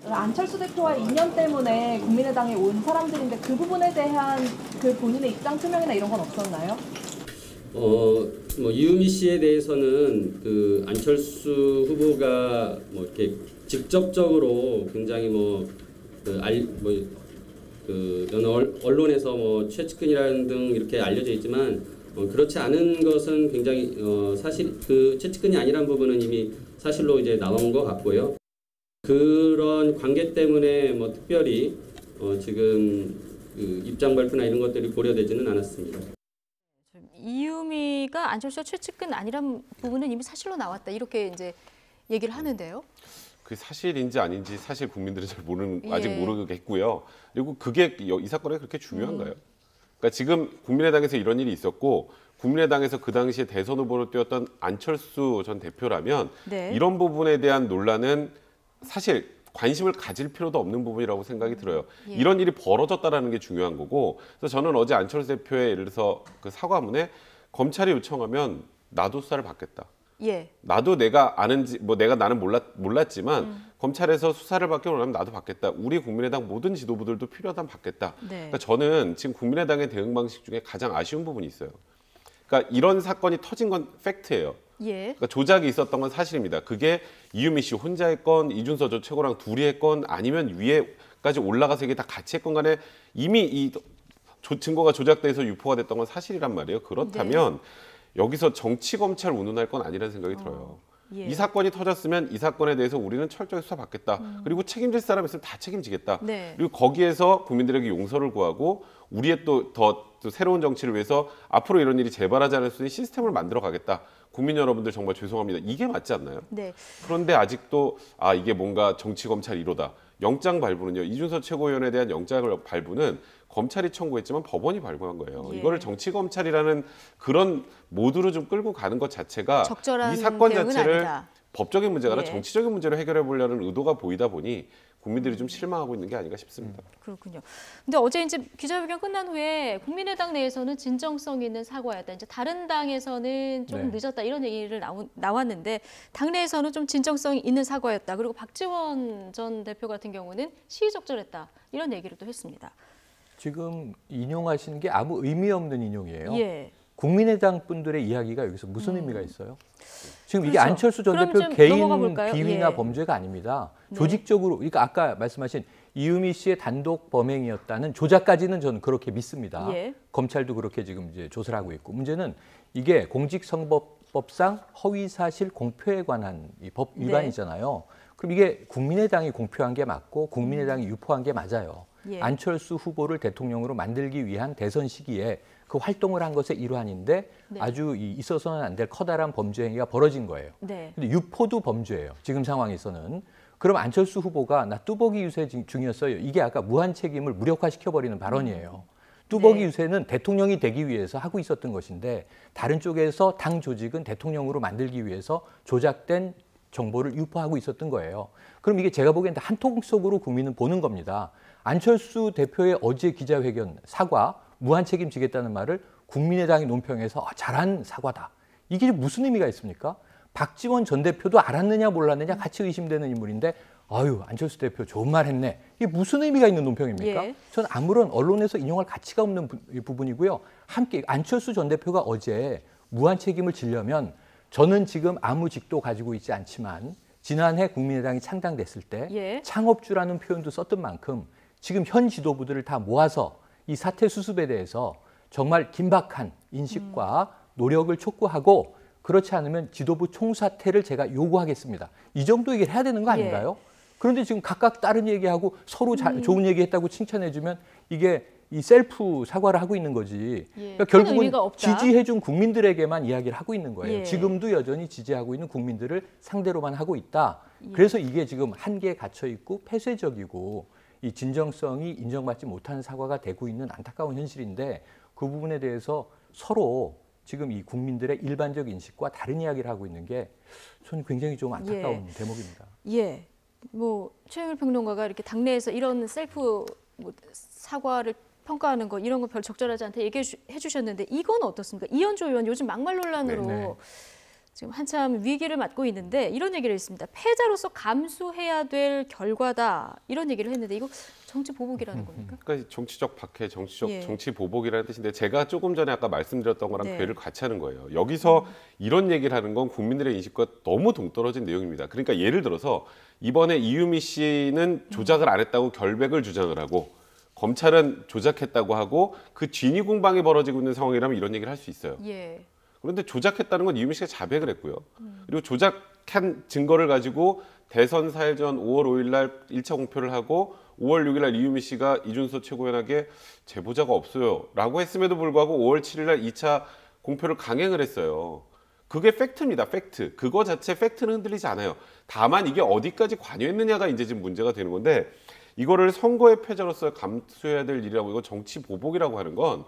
안철수 대표와 인연 때문에 국민의당에 온 사람들인데 그 부분에 대한 그 본인의 입장 표명이나 이런 건 없었나요? 뭐 이유미 씨에 대해서는 그 안철수 후보가 뭐 이렇게 직접적으로 굉장히 여러 언론에서 뭐 최측근이라는 등 이렇게 알려져 있지만 그렇지 않은 것은 굉장히 사실 그 최측근이 아니란 부분은 이미 사실로 이제 나온 것 같고요. 그런 관계 때문에 뭐 특별히 지금 그 입장 발표나 이런 것들이 고려되지는 않았습니다. 이유미가 안철수가 최측근 아니란 부분은 이미 사실로 나왔다 이렇게 이제 얘기를 하는데요. 그 사실인지 아닌지 사실 국민들은 잘 모르는 아직 예. 모르겠고요. 그리고 그게 이 사건에 그렇게 중요한가요? 그러니까 지금 국민의당에서 이런 일이 있었고 국민의당에서 그 당시에 대선 후보로 뛰었던 안철수 전 대표라면 네. 이런 부분에 대한 논란은 사실 관심을 가질 필요도 없는 부분이라고 생각이 들어요. 예. 이런 일이 벌어졌다라는 게 중요한 거고. 그래서 저는 어제 안철수 대표의 예를 들어서 그 사과문에 검찰이 요청하면 나도 수사를 받겠다. 예. 나도 내가 아는지 나는 몰랐지만 검찰에서 수사를 받기 원하면 나도 받겠다. 우리 국민의당 모든 지도부들도 필요하다면 받겠다. 네. 그러니까 저는 지금 국민의당의 대응 방식 중에 가장 아쉬운 부분이 있어요. 그러니까 이런 사건이 터진 건 팩트예요. 예. 그러니까 조작이 있었던 건 사실입니다. 그게 이유미 씨 혼자 했건 이준서 전 최고랑 둘이 했건 아니면 위에까지 올라가서 이게 다 같이 했건 간에 이미 이 증거가 조작돼서 유포가 됐던 건 사실이란 말이에요. 그렇다면 여기서 정치 검찰 운운할 건 아니라는 생각이 들어요. 예. 이 사건이 터졌으면 이 사건에 대해서 우리는 철저히 수사받겠다. 그리고 책임질 사람 있으면 다 책임지겠다. 네. 그리고 거기에서 국민들에게 용서를 구하고 우리의 또 새로운 정치를 위해서 앞으로 이런 일이 재발하지 않을 수 있는 시스템을 만들어 가겠다. 국민 여러분들 정말 죄송합니다. 이게 맞지 않나요? 네. 그런데 아직도 이게 뭔가 정치 검찰 1호다. 영장 발부는요. 이준서 최고위원에 대한 영장 발부는 검찰이 청구했지만 법원이 발부한 거예요. 예. 이거를 정치 검찰이라는 그런 모드로 좀 끌고 가는 것 자체가 적절한 이 사건 대응은 자체를 아니다. 법적인 문제가 아니라 예. 정치적인 문제로 해결해 보려는 의도가 보이다 보니 국민들이 좀 실망하고 있는 게 아닌가 싶습니다. 그렇군요. 근데 어제 이제 기자회견 끝난 후에 국민의당 내에서는 진정성 있는 사과였다. 이제 다른 당에서는 좀 네. 늦었다 이런 얘기를 나왔는데 당내에서는 좀 진정성 있는 사과였다. 그리고 박지원 전 대표 같은 경우는 시의적절했다 이런 얘기를 또 했습니다. 지금 인용하시는 게 아무 의미 없는 인용이에요. 예. 국민의당 분들의 이야기가 여기서 무슨 의미가 있어요? 지금 이게 그렇죠. 안철수 전 그럼 대표 좀 개인 넘어가 볼까요? 비위나 예. 범죄가 아닙니다. 네. 조직적으로, 그러니까 아까 말씀하신 이유미 씨의 단독 범행이었다는 조작까지는 저는 그렇게 믿습니다. 예. 검찰도 그렇게 지금 이제 조사를 하고 있고 문제는 이게 공직선거법상 허위사실 공표에 관한 이 법 네. 위반이잖아요. 그럼 이게 국민의당이 공표한 게 맞고 국민의당이 유포한 게 맞아요. 예. 안철수 후보를 대통령으로 만들기 위한 대선 시기에 그 활동을 한 것의 일환인데 네. 아주 있어서는 안 될 커다란 범죄 행위가 벌어진 거예요. 네. 근데 유포도 범죄예요. 지금 상황에서는. 그럼 안철수 후보가 나 뚜벅이 유세 중이었어요. 이게 아까 무한 책임을 무력화시켜버리는 발언이에요. 뚜벅이 네. 유세는 대통령이 되기 위해서 하고 있었던 것인데 다른 쪽에서 당 조직은 대통령으로 만들기 위해서 조작된 정보를 유포하고 있었던 거예요. 그럼 이게 제가 보기엔 한통 속으로 국민은 보는 겁니다. 안철수 대표의 어제 기자회견 사과, 무한 책임지겠다는 말을 국민의당이 논평해서 잘한 사과다. 이게 무슨 의미가 있습니까? 박지원 전 대표도 알았느냐 몰랐느냐 같이 의심되는 인물인데 아유 안철수 대표 좋은 말 했네. 이게 무슨 의미가 있는 논평입니까? 예. 저는 아무런 언론에서 인용할 가치가 없는 부분이고요. 함께 안철수 전 대표가 어제 무한 책임을 지려면 저는 지금 아무 직도 가지고 있지 않지만 지난해 국민의당이 창당됐을 때 예. 창업주라는 표현도 썼던 만큼 지금 현 지도부들을 다 모아서 이 사태 수습에 대해서 정말 긴박한 인식과 노력을 촉구하고 그렇지 않으면 지도부 총사퇴를 제가 요구하겠습니다. 이 정도 얘기를 해야 되는 거 아닌가요? 그런데 지금 각각 다른 얘기하고 서로 좋은 얘기했다고 칭찬해주면 이게 이 셀프 사과를 하고 있는 거지. 예, 그러니까 결국은 의미가 없다. 지지해준 국민들에게만 이야기를 하고 있는 거예요. 예. 지금도 여전히 지지하고 있는 국민들을 상대로만 하고 있다. 예. 그래서 이게 지금 한계에 갇혀 있고 폐쇄적이고 이 진정성이 인정받지 못하는 사과가 되고 있는 안타까운 현실인데 그 부분에 대해서 서로 지금 이 국민들의 일반적 인식과 다른 이야기를 하고 있는 게 저는 굉장히 좀 안타까운 대목입니다. 예. 뭐 최영일 평론가가 이렇게 당내에서 이런 셀프 사과를 평가하는 거 이런 거 별 적절하지 않다 얘기해 주셨는데 이건 어떻습니까? 이현주 의원 요즘 막말 논란으로 네네. 지금 한참 위기를 맞고 있는데 이런 얘기를 했습니다. 패자로서 감수해야 될 결과다 이런 얘기를 했는데 이거 정치 보복이라는 겁니까? 그러니까 정치적 박해, 정치적 예. 정치 보복이라는 뜻인데 제가 조금 전에 아까 말씀드렸던 거랑 네. 괴를 같이 하는 거예요. 여기서 이런 얘기를 하는 건 국민들의 인식과 너무 동떨어진 내용입니다. 그러니까 예를 들어서 이번에 이유미 씨는 조작을 안 했다고 결백을 주장을 하고 검찰은 조작했다고 하고 그 진위 공방이 벌어지고 있는 상황이라면 이런 얘기를 할 수 있어요. 예. 그런데 조작했다는 건 이유미 씨가 자백을 했고요. 그리고 조작한 증거를 가지고 대선 4일 전 5월 5일 날 1차 공표를 하고 5월 6일 날 이유미 씨가 이준서 최고위원에게 제보자가 없어요 라고 했음에도 불구하고 5월 7일 날 2차 공표를 강행을 했어요. 그게 팩트입니다. 팩트. 그거 자체 팩트는 흔들리지 않아요. 다만 이게 어디까지 관여했느냐가 이제 지금 문제가 되는 건데 이거를 선거의 패자로서 감수해야 될 일이라고 이거 정치 보복이라고 하는 건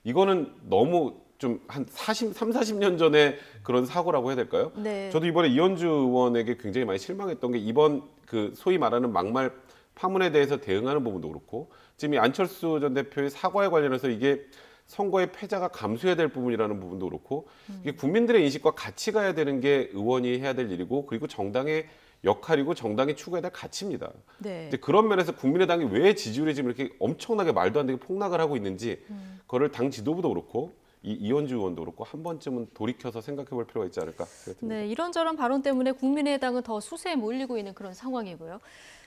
이거는 너무 좀 한 40년 전에 그런 사고라고 해야 될까요? 네. 저도 이번에 이현주 의원에게 굉장히 많이 실망했던 게 이번 그 소위 말하는 막말 파문에 대해서 대응하는 부분도 그렇고 지금 이 안철수 전 대표의 사과에 관련해서 이게 선거의 패자가 감수해야 될 부분이라는 부분도 그렇고 이게 국민들의 인식과 같이 가야 되는 게 의원이 해야 될 일이고 그리고 정당의 역할이고 정당이 추구해야 될 가치입니다. 네. 이제 그런 면에서 국민의당이 왜 지지율이 지금 이렇게 엄청나게 말도 안 되게 폭락을 하고 있는지 그거를 당 지도부도 그렇고 이현주 의원도 그렇고 한 번쯤은 돌이켜서 생각해 볼 필요가 있지 않을까 생각됩니다. 네, 이런저런 발언 때문에 국민의당은 더 수세에 몰리고 있는 그런 상황이고요.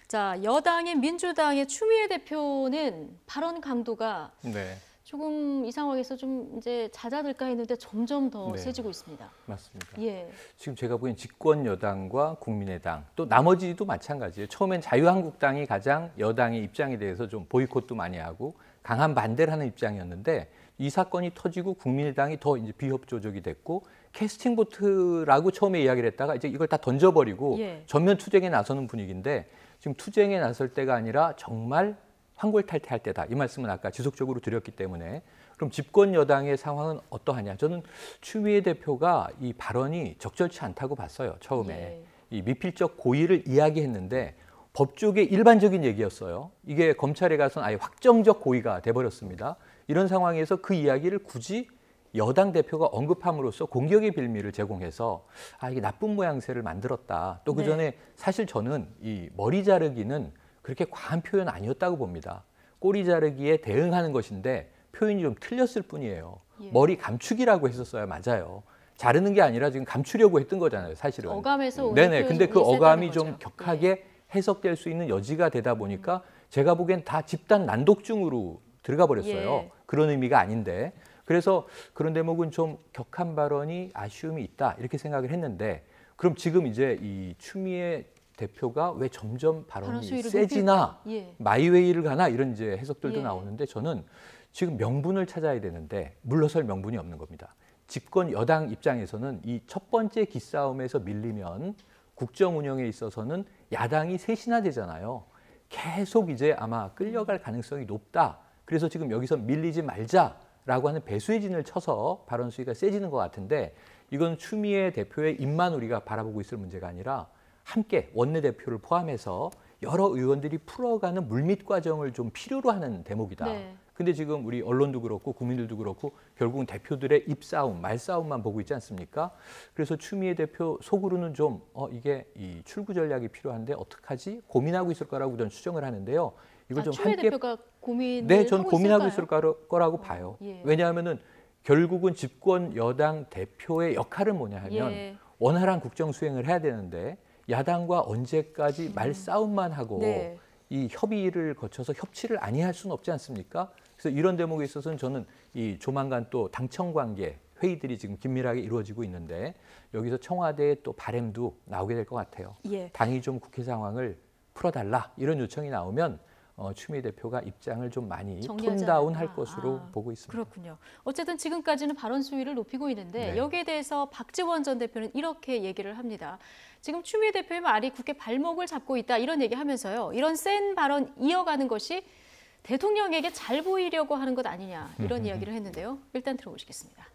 자, 여당인 민주당의 추미애 대표는 발언 강도가 네, 조금 이 상황에서 좀 이제 잦아들까 했는데 점점 더 네. 세지고 있습니다. 맞습니다. 예. 지금 제가 보기엔 집권 여당과 국민의당 또 나머지도 마찬가지예요. 처음엔 자유한국당이 가장 여당의 입장에 대해서 좀 보이콧도 많이 하고 강한 반대를 하는 입장이었는데 이 사건이 터지고 국민의당이 더 이제 비협조적이 됐고 캐스팅 보트라고 처음에 이야기를 했다가 이제 이걸 다 던져버리고 예. 전면 투쟁에 나서는 분위기인데 지금 투쟁에 나설 때가 아니라 정말 환골탈태할 때다. 이 말씀은 아까 지속적으로 드렸기 때문에 그럼 집권 여당의 상황은 어떠하냐? 저는 추미애 대표가 이 발언이 적절치 않다고 봤어요. 처음에 예. 이 미필적 고의를 이야기했는데 법조계 일반적인 얘기였어요. 이게 검찰에 가서는 아예 확정적 고의가 돼버렸습니다. 이런 상황에서 그 이야기를 굳이 여당 대표가 언급함으로써 공격의 빌미를 제공해서 이게 나쁜 모양새를 만들었다. 또 그 전에 사실 저는 이 머리 자르기는 그렇게 과한 표현 아니었다고 봅니다. 꼬리 자르기에 대응하는 것인데 표현이 좀 틀렸을 뿐이에요. 예. 머리 감추기라고 했었어야 맞아요. 자르는 게 아니라 지금 감추려고 했던 거잖아요, 사실은. 어감에서 오는 네네. 표현이 근데 그 세다는 어감이 거죠. 좀 격하게 해석될 수 있는 여지가 되다 보니까 제가 보기엔 다 집단 난독증으로 들어가 버렸어요. 예. 그런 의미가 아닌데. 그래서 그런 대목은 좀 격한 발언이 아쉬움이 있다 이렇게 생각을 했는데 그럼 지금 이제 이 추미애 대표가 왜 점점 발언 발언이 수위를 세지나 높일까? 예. 마이웨이를 가나 이런 이제 해석들도 예. 나오는데 저는 지금 명분을 찾아야 되는데 물러설 명분이 없는 겁니다. 집권 여당 입장에서는 이 첫 번째 기싸움에서 밀리면 국정 운영에 있어서는 야당이 셋이나 되잖아요. 계속 이제 아마 끌려갈 가능성이 높다. 그래서 지금 여기서 밀리지 말자라고 하는 배수의 진을 쳐서 발언 수위가 세지는 것 같은데 이건 추미애 대표의 입만 우리가 바라보고 있을 문제가 아니라 함께 원내대표를 포함해서 여러 의원들이 풀어가는 물밑 과정을 좀 필요로 하는 대목이다. 네. 근데 지금 우리 언론도 그렇고 국민들도 그렇고 결국은 대표들의 입싸움, 말싸움만 보고 있지 않습니까? 그래서 추미애 대표 속으로는 좀 이게 이 출구 전략이 필요한데 어떡하지? 고민하고 있을 거라고 저는 추정을 하는데요. 이걸 좀 추미애 함께 대표가 고민을 네, 전 하고 고민하고 있을까요? 있을 거라고 봐요. 예. 왜냐하면은 결국은 집권 여당 대표의 역할은 뭐냐 하면 예. 원활한 국정 수행을 해야 되는데 야당과 언제까지 말싸움만 하고 네. 이 협의를 거쳐서 협치를 아니할 수는 없지 않습니까? 그래서 이런 대목에 있어서는 저는 이 조만간 또 당청 관계 회의들이 지금 긴밀하게 이루어지고 있는데 여기서 청와대의 또 바램도 나오게 될 것 같아요. 예. 당이 좀 국회 상황을 풀어달라 이런 요청이 나오면 추미애 대표가 입장을 좀 많이 정리하지 톤다운할 않을까. 것으로 보고 있습니다. 그렇군요. 어쨌든 지금까지는 발언 수위를 높이고 있는데 네. 여기에 대해서 박지원 전 대표는 이렇게 얘기를 합니다. 지금 추미애 대표의 말이 국회 발목을 잡고 있다 이런 얘기하면서요. 이런 센 발언 이어가는 것이 대통령에게 잘 보이려고 하는 것 아니냐 이런 이야기를 했는데요. 일단 들어보시겠습니다.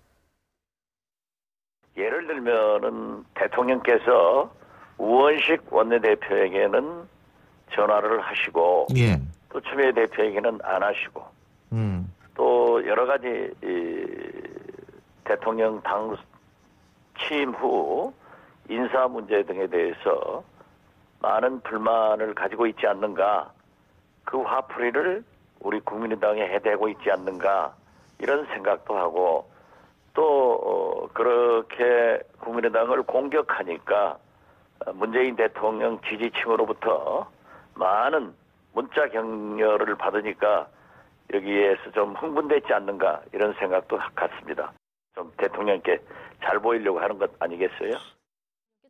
예를 들면은 대통령께서 우원식 원내대표에게는 전화를 하시고 예. 또 추미애 대표에게는 안 하시고 또 여러 가지 대통령 당 취임 후 인사 문제 등에 대해서 많은 불만을 가지고 있지 않는가, 그 화풀이를 우리 국민의당에 해대고 있지 않는가 이런 생각도 하고 또 그렇게 국민의당을 공격하니까 문재인 대통령 지지층으로부터 많은 문자 격려를 받으니까 여기에서 좀 흥분됐지 않는가 이런 생각도 같습니다. 좀 대통령께 잘 보이려고 하는 것 아니겠어요?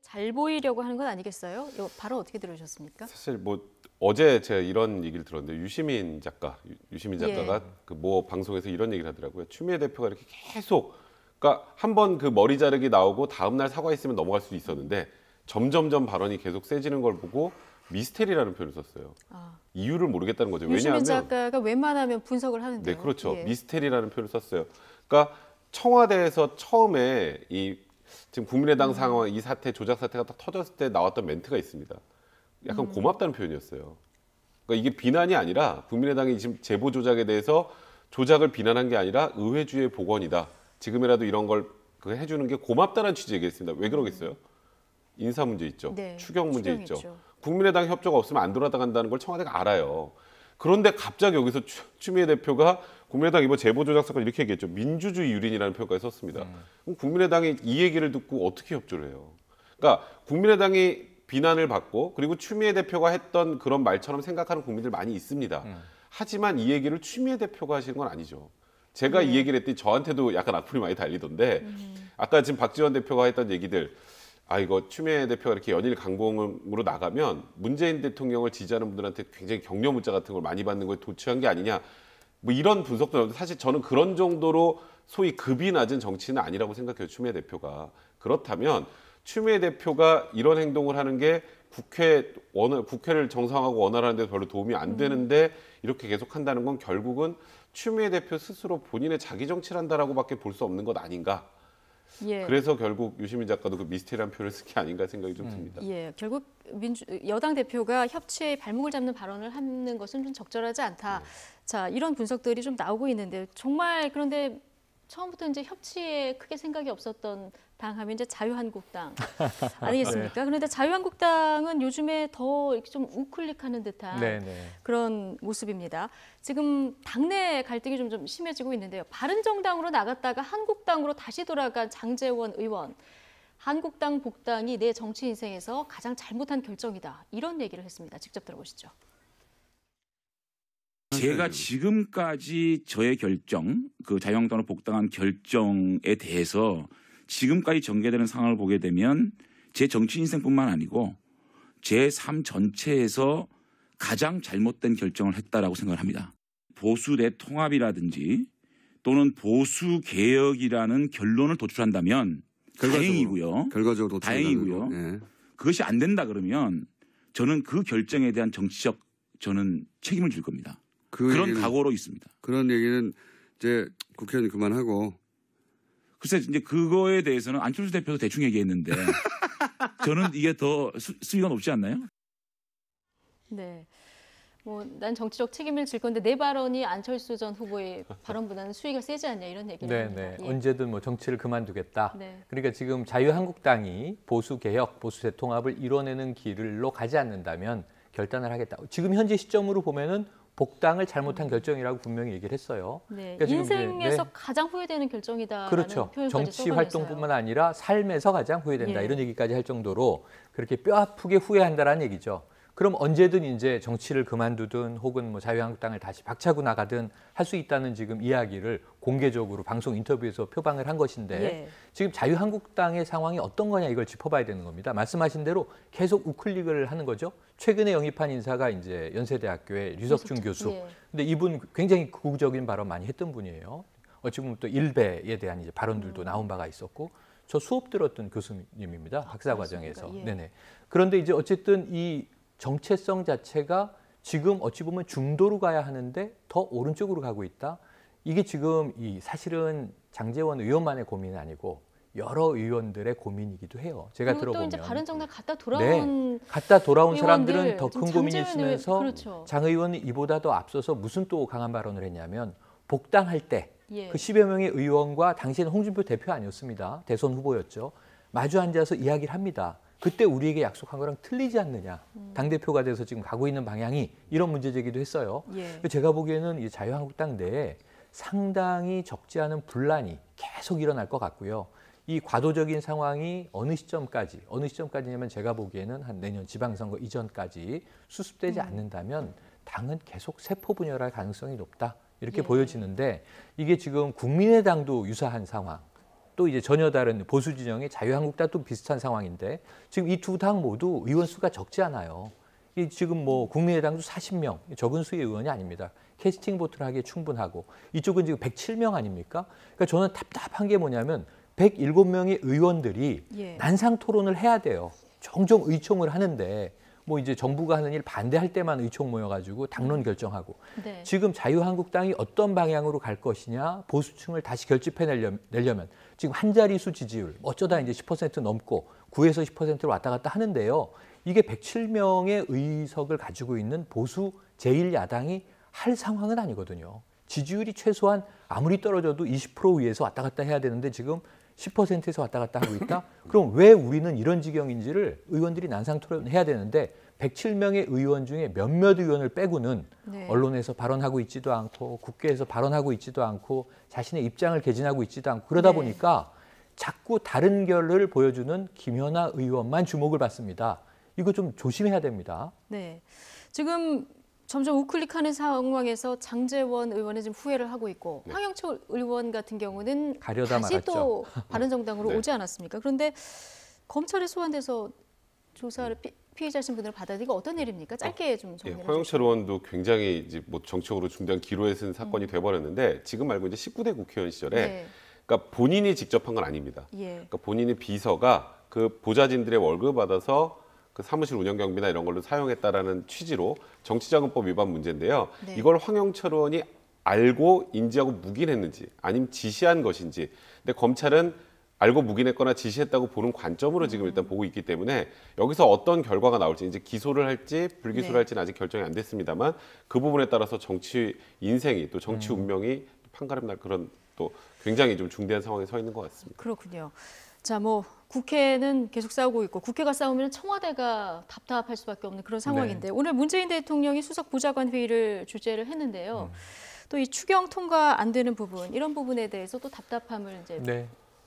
잘 보이려고 하는 건 아니겠어요? 이거 바로 어떻게 들으셨습니까? 사실 뭐 어제 제가 이런 얘기를 들었는데 유시민 작가가 예. 그 뭐 방송에서 이런 얘기를 하더라고요. 추미애 대표가 이렇게 계속 그러니까 한번 그 머리 자르기 나오고 다음 날 사과했으면 넘어갈 수도 있었는데 점점점 발언이 계속 세지는 걸 보고 미스테리라는 표현을 썼어요. 이유를 모르겠다는 거죠. 유시민 왜냐하면 작가가 웬만하면 분석을 하는데요. 네, 그렇죠. 예. 미스테리라는 표현을 썼어요. 그러니까 청와대에서 처음에 이 지금 국민의당 상황, 이 사태, 조작 사태가 딱 터졌을 때 나왔던 멘트가 있습니다. 약간 고맙다는 표현이었어요. 그러니까 이게 비난이 아니라 국민의당이 지금 제보 조작에 대해서 조작을 비난한 게 아니라 의회주의 복원이다. 지금이라도 이런 걸 해주는 게 고맙다는 취지 얘기했습니다. 왜 그러겠어요? 인사 문제 있죠. 네, 추경 문제 추경이죠. 있죠. 국민의당 협조가 없으면 안 돌아간다는 걸 청와대가 알아요. 그런데 갑자기 여기서 추미애 대표가 국민의당 이번 제보 조작 사건 이렇게 얘기했죠. 민주주의 유린이라는 표현까지 썼습니다. 그럼 국민의당이 이 얘기를 듣고 어떻게 협조를 해요? 그러니까 국민의당이 비난을 받고 그리고 추미애 대표가 했던 그런 말처럼 생각하는 국민들 많이 있습니다. 하지만 이 얘기를 추미애 대표가 하시는 건 아니죠. 제가 이 얘기를 했더니 저한테도 약간 악플이 많이 달리던데 아까 지금 박지원 대표가 했던 얘기들 이거 추미애 대표가 이렇게 연일 강공으로 나가면 문재인 대통령을 지지하는 분들한테 굉장히 격려 문자 같은 걸 많이 받는 거에 도취한 게 아니냐 뭐 이런 분석도 나오는데 사실 저는 그런 정도로 소위 급이 낮은 정치는 아니라고 생각해요. 추미애 대표가. 그렇다면 추미애 대표가 이런 행동을 하는 게 국회를 정상화하고 원활하는 데 별로 도움이 안 되는데 이렇게 계속 한다는 건 결국은 추미애 대표 스스로 본인의 자기 정치를 한다라고밖에 볼 수 없는 것 아닌가. 예. 그래서 결국 유시민 작가도 그 미스테리한 표현을 쓴 게 아닌가 생각이 좀 듭니다. 예, 결국 여당 대표가 협치에 발목을 잡는 발언을 하는 것은 좀 적절하지 않다. 자, 이런 분석들이 좀 나오고 있는데 정말 그런데 처음부터 이제 협치에 크게 생각이 없었던 당 하면 이제 자유한국당 아니겠습니까? 네. 그런데 자유한국당은 요즘에 더 이렇게 좀 우클릭하는 듯한 네네. 그런 모습입니다. 지금 당내 갈등이 좀 심해지고 있는데요. 바른정당으로 나갔다가 한국당으로 다시 돌아간 장제원 의원. 한국당 복당이 내 정치 인생에서 가장 잘못한 결정이다. 이런 얘기를 했습니다. 직접 들어보시죠. 제가 지금까지 저의 결정, 그 자유한국당으로 복당한 결정에 대해서 지금까지 전개되는 상황을 보게 되면 제 정치 인생뿐만 아니고 제 삶 전체에서 가장 잘못된 결정을 했다라고 생각을 합니다. 보수 대통합이라든지 또는 보수 개혁이라는 결론을 도출한다면 다행이고요. 결과적으로 다행이고요. 예. 그것이 안 된다 그러면 저는 그 결정에 대한 정치적 저는 책임을 질 겁니다. 그런 각오로 있습니다. 그런 얘기는 이제 국회의원 그만하고. 글쎄 이제 그거에 대해서는 안철수 대표도 대충 얘기했는데 저는 이게 더 수위가 높지 않나요? 네. 난 정치적 책임을 질 건데 내 발언이 안철수 전 후보의 발언보다는 수위가 세지 않냐 이런 얘기를 합니다. 네. 예. 언제든 뭐 정치를 그만두겠다. 네. 그러니까 지금 자유한국당이 보수 개혁, 보수 대통합을 이뤄내는 길로 가지 않는다면 결단을 하겠다. 지금 현재 시점으로 보면은 복당을 잘못한 결정이라고 분명히 얘기를 했어요. 네. 그러니까 지금 인생에서 가장 후회되는 결정이다라는 그렇죠. 표현까지 정치 써가면서요. 활동뿐만 아니라 삶에서 가장 후회된다 예. 이런 얘기까지 할 정도로 그렇게 뼈 아프게 후회한다라는 얘기죠. 그럼 언제든 이제 정치를 그만두든 혹은 뭐 자유한국당을 다시 박차고 나가든 할 수 있다는 지금 이야기를 공개적으로 방송 인터뷰에서 표방을 한 것인데 예. 지금 자유한국당의 상황이 어떤 거냐 이걸 짚어봐야 되는 겁니다. 말씀하신 대로 계속 우클릭을 하는 거죠. 최근에 영입한 인사가 이제 연세대학교의 류석준 교수. 예. 근데 이분 굉장히 극우적인 발언 많이 했던 분이에요. 어찌 보면 또 일베에 대한 이제 발언들도 나온 바가 있었고 저 수업 들었던 교수님입니다. 학사 과정에서. 예. 네네. 그런데 이제 어쨌든 이 정체성 자체가 지금 어찌 보면 중도로 가야 하는데 더 오른쪽으로 가고 있다. 이게 지금 이 사실은 장제원 의원만의 고민은 아니고 여러 의원들의 고민이기도 해요. 제가 그리고 들어보면. 또 이제 바른정당 갔다 돌아온 갔다 돌아온 의원들, 사람들은 더 큰 고민이 장제원 있으면서 그렇죠. 장 의원이 이보다 더 앞서서 무슨 또 강한 발언을 했냐면 복당할 때 예. 그 10여 명의 의원과 당시에는 홍준표 대표 아니었습니다. 대선 후보였죠. 마주 앉아서 이야기를 합니다. 그때 우리에게 약속한 거랑 틀리지 않느냐. 당대표가 돼서 지금 가고 있는 방향이 이런 문제 제기도 했어요. 예. 제가 보기에는 이 자유한국당 내에 상당히 적지 않은 분란이 계속 일어날 것 같고요. 이 과도적인 상황이 어느 시점까지냐면 제가 보기에는 한 내년 지방선거 이전까지 수습되지 않는다면 당은 계속 세포 분열할 가능성이 높다. 이렇게 보여지는데 이게 지금 국민의당도 유사한 상황. 또 이제 전혀 다른 보수 진영의 자유한국당도 비슷한 상황인데 지금 이 두 당 모두 의원 수가 적지 않아요. 이 지금 뭐 국민의당도 40명, 적은 수의 의원이 아닙니다. 캐스팅 보트를 하기에 충분하고 이쪽은 지금 107명 아닙니까? 그러니까 저는 답답한 게 뭐냐면 107명의 의원들이 예. 난상 토론을 해야 돼요. 종종 의총을 하는데 뭐 이제 정부가 하는 일 반대할 때만 의총 모여가지고 당론 결정하고 네. 지금 자유한국당이 어떤 방향으로 갈 것이냐 보수층을 다시 결집해내려면 지금 한 자릿수 지지율 어쩌다 이제 10% 넘고 9에서 10%로 왔다 갔다 하는데요. 이게 107명의 의석을 가지고 있는 보수 제1야당이 할 상황은 아니거든요. 지지율이 최소한 아무리 떨어져도 20% 위에서 왔다 갔다 해야 되는데 지금 10%에서 왔다 갔다 하고 있다? 그럼 왜 우리는 이런 지경인지를 의원들이 난상 토론해야 되는데 107명의 의원 중에 몇몇 의원을 빼고는 네. 언론에서 발언하고 있지도 않고 국회에서 발언하고 있지도 않고 자신의 입장을 개진하고 있지도 않고 그러다 네. 보니까 자꾸 다른 결을 보여주는 김연아 의원만 주목을 받습니다. 이거 좀 조심해야 됩니다. 네. 지금 점점 우클릭하는 상황에서 장제원 의원은 지금 후회를 하고 있고 황영철 의원 같은 경우는 가려다 다시 말았죠. 또 바른정당으로 네. 오지 않았습니까? 그런데 검찰에 소환돼서 조사를 피해자신 분들을 받아들이고 어떤 일입니까? 짧게 좀 예, 정리를 황영철 의원도 굉장히 이제 뭐 정치적으로 중대한 기로에 쓴 사건이 돼버렸는데 지금 말고 이제 19대 국회의원 시절에 네. 그러니까 본인이 직접 한 건 아닙니다. 예. 그러니까 본인의 비서가 그 보좌진들의 월급 받아서 그 사무실 운영 경비나 이런 걸로 사용했다라는 취지로 정치자금법 위반 문제인데요. 네. 이걸 황영철 의원이 알고 인지하고 묵인했는지 아니면 지시한 것인지. 근데 검찰은 알고 묵인했거나 지시했다고 보는 관점으로 지금 일단 보고 있기 때문에 여기서 어떤 결과가 나올지 이제 기소를 할지 불기소를 네. 할지는 아직 결정이 안 됐습니다만 그 부분에 따라서 정치 인생이 또 정치 운명이 판가름 날 그런 또 굉장히 좀 중대한 상황에 서 있는 것 같습니다. 그렇군요. 자, 뭐 국회는 계속 싸우고 있고 국회가 싸우면 청와대가 답답할 수밖에 없는 그런 상황인데 오늘 문재인 대통령이 수석 보좌관 회의를 주재를 했는데요. 또 이 추경 통과 안 되는 부분 이런 부분에 대해서 또 답답함을 이제 네.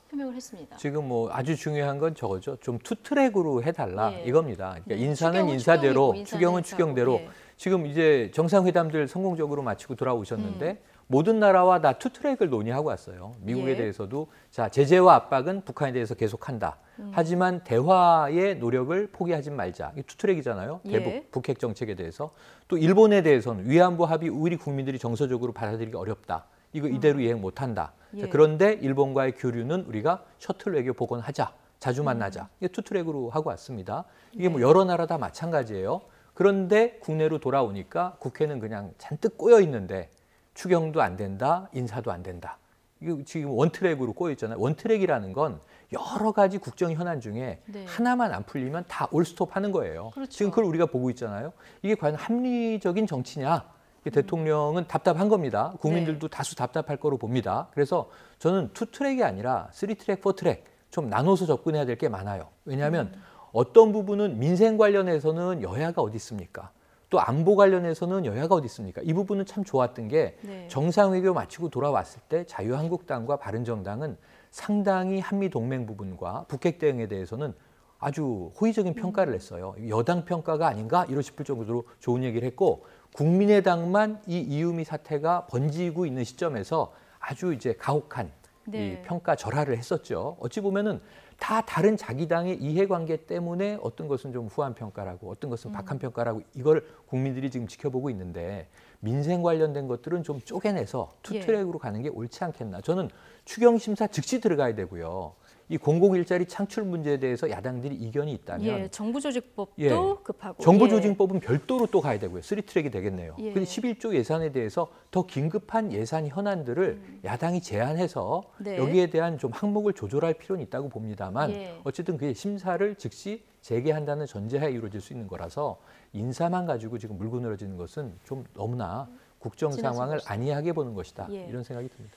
표명을 했습니다. 지금 뭐 아주 중요한 건 저거죠. 좀 투트랙으로 해달라 예. 이겁니다. 그러니까 네. 인사는 추경은 인사대로, 추경이고, 인사는 추경은 인사고. 추경대로. 예. 지금 이제 정상회담들 성공적으로 마치고 돌아오셨는데 모든 나라와 다 투트랙을 논의하고 왔어요. 미국에 예. 대해서도 자 제재와 압박은 북한에 대해서 계속한다. 하지만 대화의 노력을 포기하지 말자. 이 투트랙이잖아요. 예. 대북 북핵 정책에 대해서. 또 일본에 대해서는 위안부 합의 우리 국민들이 정서적으로 받아들이기 어렵다. 이거 이대로 이행 못한다. 예. 자, 그런데 일본과의 교류는 우리가 셔틀 외교 복원하자. 자주 만나자. 이게 투트랙으로 하고 왔습니다. 이게 뭐 여러 나라 다 마찬가지예요. 그런데 국내로 돌아오니까 국회는 그냥 잔뜩 꼬여 있는데 추경도 안 된다, 인사도 안 된다. 이거 지금 원트랙으로 꼬여 있잖아요. 원트랙이라는 건 여러 가지 국정 현안 중에 네. 하나만 안 풀리면 다 올스톱 하는 거예요. 그렇죠. 지금 그걸 우리가 보고 있잖아요. 이게 과연 합리적인 정치냐? 대통령은 답답한 겁니다. 국민들도 다수 답답할 거로 봅니다. 그래서 저는 투트랙이 아니라 3트랙, 4트랙 좀 나눠서 접근해야 될 게 많아요. 왜냐하면 어떤 부분은 민생 관련해서는 여야가 어디 있습니까? 또 안보 관련해서는 여야가 어디 있습니까? 이 부분은 참 좋았던 게 네. 정상회교 마치고 돌아왔을 때 자유한국당과 바른정당은 상당히 한미동맹 부분과 북핵 대응에 대해서는 아주 호의적인 평가를 했어요. 여당 평가가 아닌가 이러 싶을 정도로 좋은 얘기를 했고 국민의당만 이 이유미 사태가 번지고 있는 시점에서 아주 이제 가혹한 이 평가 절하를 했었죠. 어찌 보면은 다 다른 자기 당의 이해관계 때문에 어떤 것은 좀 후한 평가라고 어떤 것은 박한 평가라고 이걸 국민들이 지금 지켜보고 있는데 민생 관련된 것들은 좀 쪼개내서 투트랙으로 가는 게 옳지 않겠나. 저는 추경심사 즉시 들어가야 되고요. 이 공공일자리 창출 문제에 대해서 야당들이 이견이 있다면 정부조직법도 급하고 정부조직법은 별도로 또 가야 되고요. 3트랙이 되겠네요. 예. 근데 11조 예산에 대해서 더 긴급한 예산 현안들을 야당이 제안해서 여기에 대한 좀 항목을 조절할 필요는 있다고 봅니다만 어쨌든 그게 심사를 즉시 재개한다는 전제하에 이루어질 수 있는 거라서 인사만 가지고 지금 물고 늘어지는 것은 좀 너무나 국정 상황을 안이하게 보는 것이다. 이런 생각이 듭니다.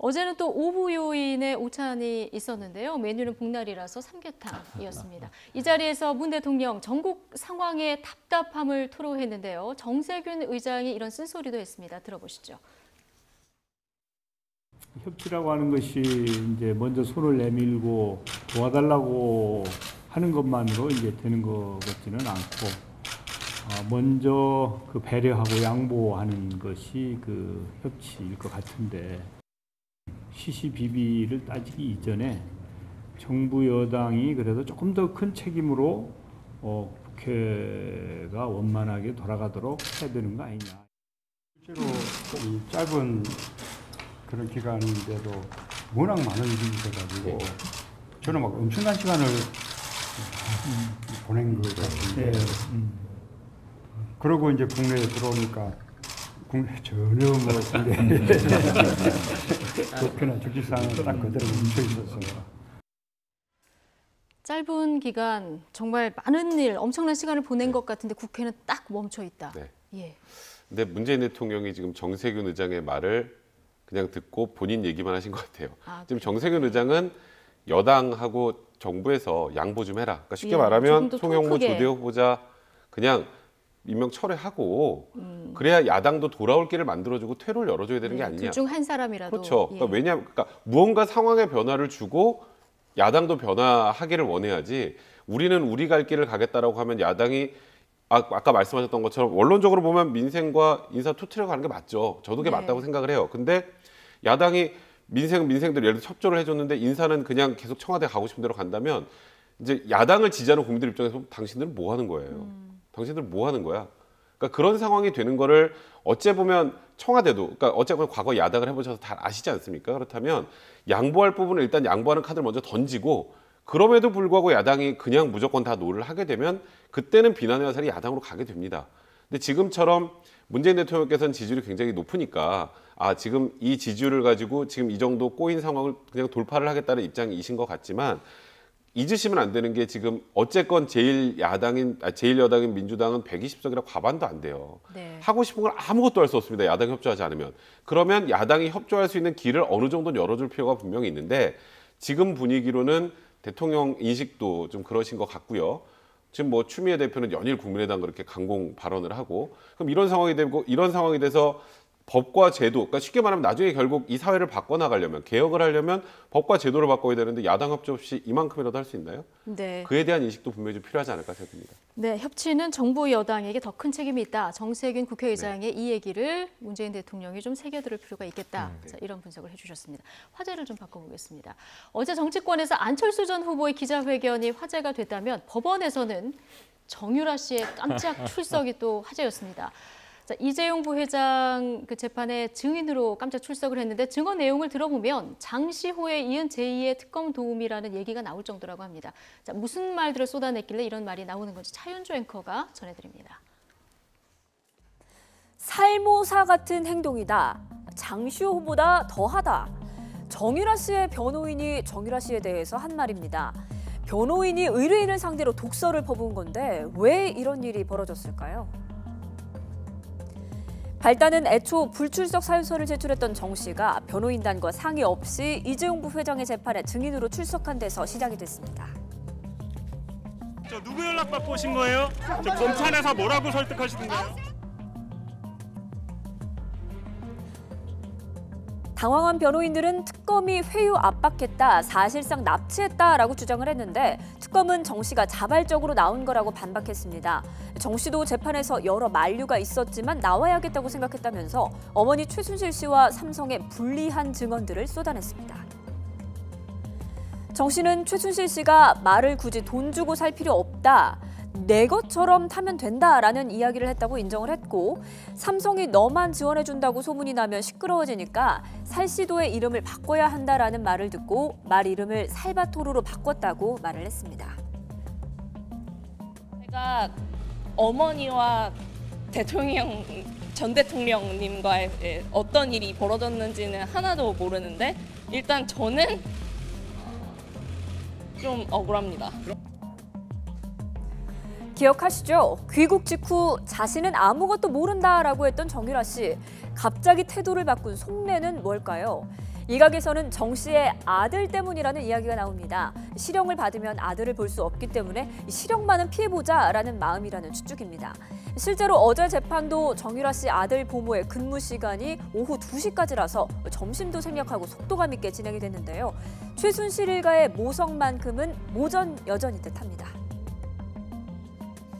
어제는 또 오부 요인의 오찬이 있었는데요. 메뉴는 복날이라서 삼계탕이었습니다. 이 자리에서 문 대통령 전국 상황에 답답함을 토로했는데요. 정세균 의장이 이런 쓴소리도 했습니다. 들어보시죠. 협치라고 하는 것이 이제 먼저 손을 내밀고 도와달라고 하는 것만으로 이제 되는 것 같지는 않고 먼저 그 배려하고 양보하는 것이 그 협치일 것 같은데. 시시비비를 따지기 이전에 정부 여당이 그래도 조금 더 큰 책임으로 국회가 원만하게 돌아가도록 해야 되는 거 아니냐. 실제로 이 짧은 그런 기간인데도 워낙 많은 일이 있어가지고 저는 막 엄청난 시간을 보낸 것 같은데 그러고 이제 국내에 들어오니까 전혀 뭐 국회나 정치상은 딱 그대로 뭉쳐 있었어요. 짧은 기간 정말 많은 일, 엄청난 시간을 보낸 것 같은데 국회는 딱 멈춰 있다. 근데 문재인 대통령이 지금 정세균 의장의 말을 그냥 듣고 본인 얘기만 하신 것 같아요. 지금 정세균 의장은 여당하고 정부에서 양보 좀 해라. 그러니까 쉽게 말하면 송영무 조대 후보자 그냥 임명 철회하고 그래야 야당도 돌아올 길을 만들어주고 퇴로를 열어줘야 되는 게 아니냐. 둘 중 한 사람이라도. 그렇죠. 그러니까 왜냐하면 무언가 상황의 변화를 주고 야당도 변화하기를 원해야지 우리는 우리 갈 길을 가겠다라고 하면 야당이 아까 말씀하셨던 것처럼 원론적으로 보면 민생과 인사 투트랙 가는 게 맞죠. 저도 그게 맞다고 생각을 해요. 근데 야당이 민생들 예를 들어 협조를 해줬는데 인사는 그냥 계속 청와대 가고 싶은 대로 간다면 이제 야당을 지지하는 국민들 입장에서 보면 당신들은 뭐 하는 거예요. 당신들 뭐 하는 거야? 그러니까 그런 상황이 되는 거를 어째 보면 청와대도, 그러니까 어째 보면 과거 야당을 해보셔서 다 아시지 않습니까? 그렇다면 양보할 부분을 일단 양보하는 카드를 먼저 던지고 그럼에도 불구하고 야당이 그냥 무조건 다 노를 하게 되면 그때는 비난의 화살이 야당으로 가게 됩니다. 근데 지금처럼 문재인 대통령께서는 지지율이 굉장히 높으니까 지금 이 지지율을 가지고 지금 이 정도 꼬인 상황을 그냥 돌파를 하겠다는 입장이신 것 같지만 잊으시면 안 되는 게 지금 어쨌건 제일 여당인 민주당은 120석이라 과반도 안 돼요. 하고 싶은 걸 아무것도 할 수 없습니다. 야당이 협조하지 않으면. 그러면 야당이 협조할 수 있는 길을 어느 정도는 열어줄 필요가 분명히 있는데 지금 분위기로는 대통령 인식도 좀 그러신 것 같고요. 지금 뭐 추미애 대표는 연일 국민의당 그렇게 강공 발언을 하고 그럼 이런 상황이 돼서 법과 제도, 그러니까 쉽게 말하면 나중에 결국 이 사회를 바꿔나가려면 개혁을 하려면 법과 제도를 바꿔야 되는데 야당 협조 없이 이만큼이라도 할 수 있나요? 그에 대한 인식도 분명히 좀 필요하지 않을까 생각합니다. 네, 협치는 정부 여당에게 더 큰 책임이 있다. 정세균 국회의장의 이 얘기를 문재인 대통령이 좀 새겨들을 필요가 있겠다. 자, 이런 분석을 해주셨습니다. 화제를 좀 바꿔보겠습니다. 어제 정치권에서 안철수 전 후보의 기자회견이 화제가 됐다면 법원에서는 정유라 씨의 깜짝 출석이 또 화제였습니다. 자, 이재용 부회장 그 재판에 증인으로 깜짝 출석을 했는데 증언 내용을 들어보면 장시호에 이은 제2의 특검 도움이라는 얘기가 나올 정도라고 합니다. 자, 무슨 말들을 쏟아냈길래 이런 말이 나오는 건지 차윤주 앵커가 전해드립니다. 살모사 같은 행동이다. 장시호 후보다 더하다. 정유라 씨의 변호인이 정유라 씨에 대해서 한 말입니다. 변호인이 의뢰인을 상대로 독설을 퍼부은 건데 왜 이런 일이 벌어졌을까요? 발단은 애초 불출석 사유서를 제출했던 정 씨가 변호인단과 상의 없이 이재용 부회장의 재판에 증인으로 출석한 데서 시작이 됐습니다. 누구 연락 받고 오신 거예요? 검찰에서 뭐라고 설득하시는 거예요? 당황한 변호인들은 특검이 회유 압박했다, 사실상 납치했다라고 주장을 했는데 특검은 정 씨가 자발적으로 나온 거라고 반박했습니다. 정 씨도 재판에서 여러 만류가 있었지만 나와야겠다고 생각했다면서 어머니 최순실 씨와 삼성의 불리한 증언들을 쏟아냈습니다. 정 씨는 최순실 씨가 말을 굳이 돈 주고 살 필요 없다, 내 것처럼 타면 된다라는 이야기를 했다고 인정을 했고, 삼성이 너만 지원해준다고 소문이 나면 시끄러워지니까 살시도의 이름을 바꿔야 한다라는 말을 듣고 말 이름을 살바토르로 바꿨다고 말을 했습니다. 제가 어머니와 전 대통령님과의 어떤 일이 벌어졌는지는 하나도 모르는데 일단 저는 좀 억울합니다. 기억하시죠? 귀국 직후 자신은 아무것도 모른다라고 했던 정유라 씨. 갑자기 태도를 바꾼 속내는 뭘까요? 일각에서는 정 씨의 아들 때문이라는 이야기가 나옵니다. 실형을 받으면 아들을 볼 수 없기 때문에 실형만은 피해보자라는 마음이라는 추측입니다. 실제로 어제 재판도 정유라 씨 아들 보모의 근무 시간이 오후 2시까지라서 점심도 생략하고 속도감 있게 진행이 됐는데요. 최순실 일가의 모성만큼은 모전 여전인 듯합니다.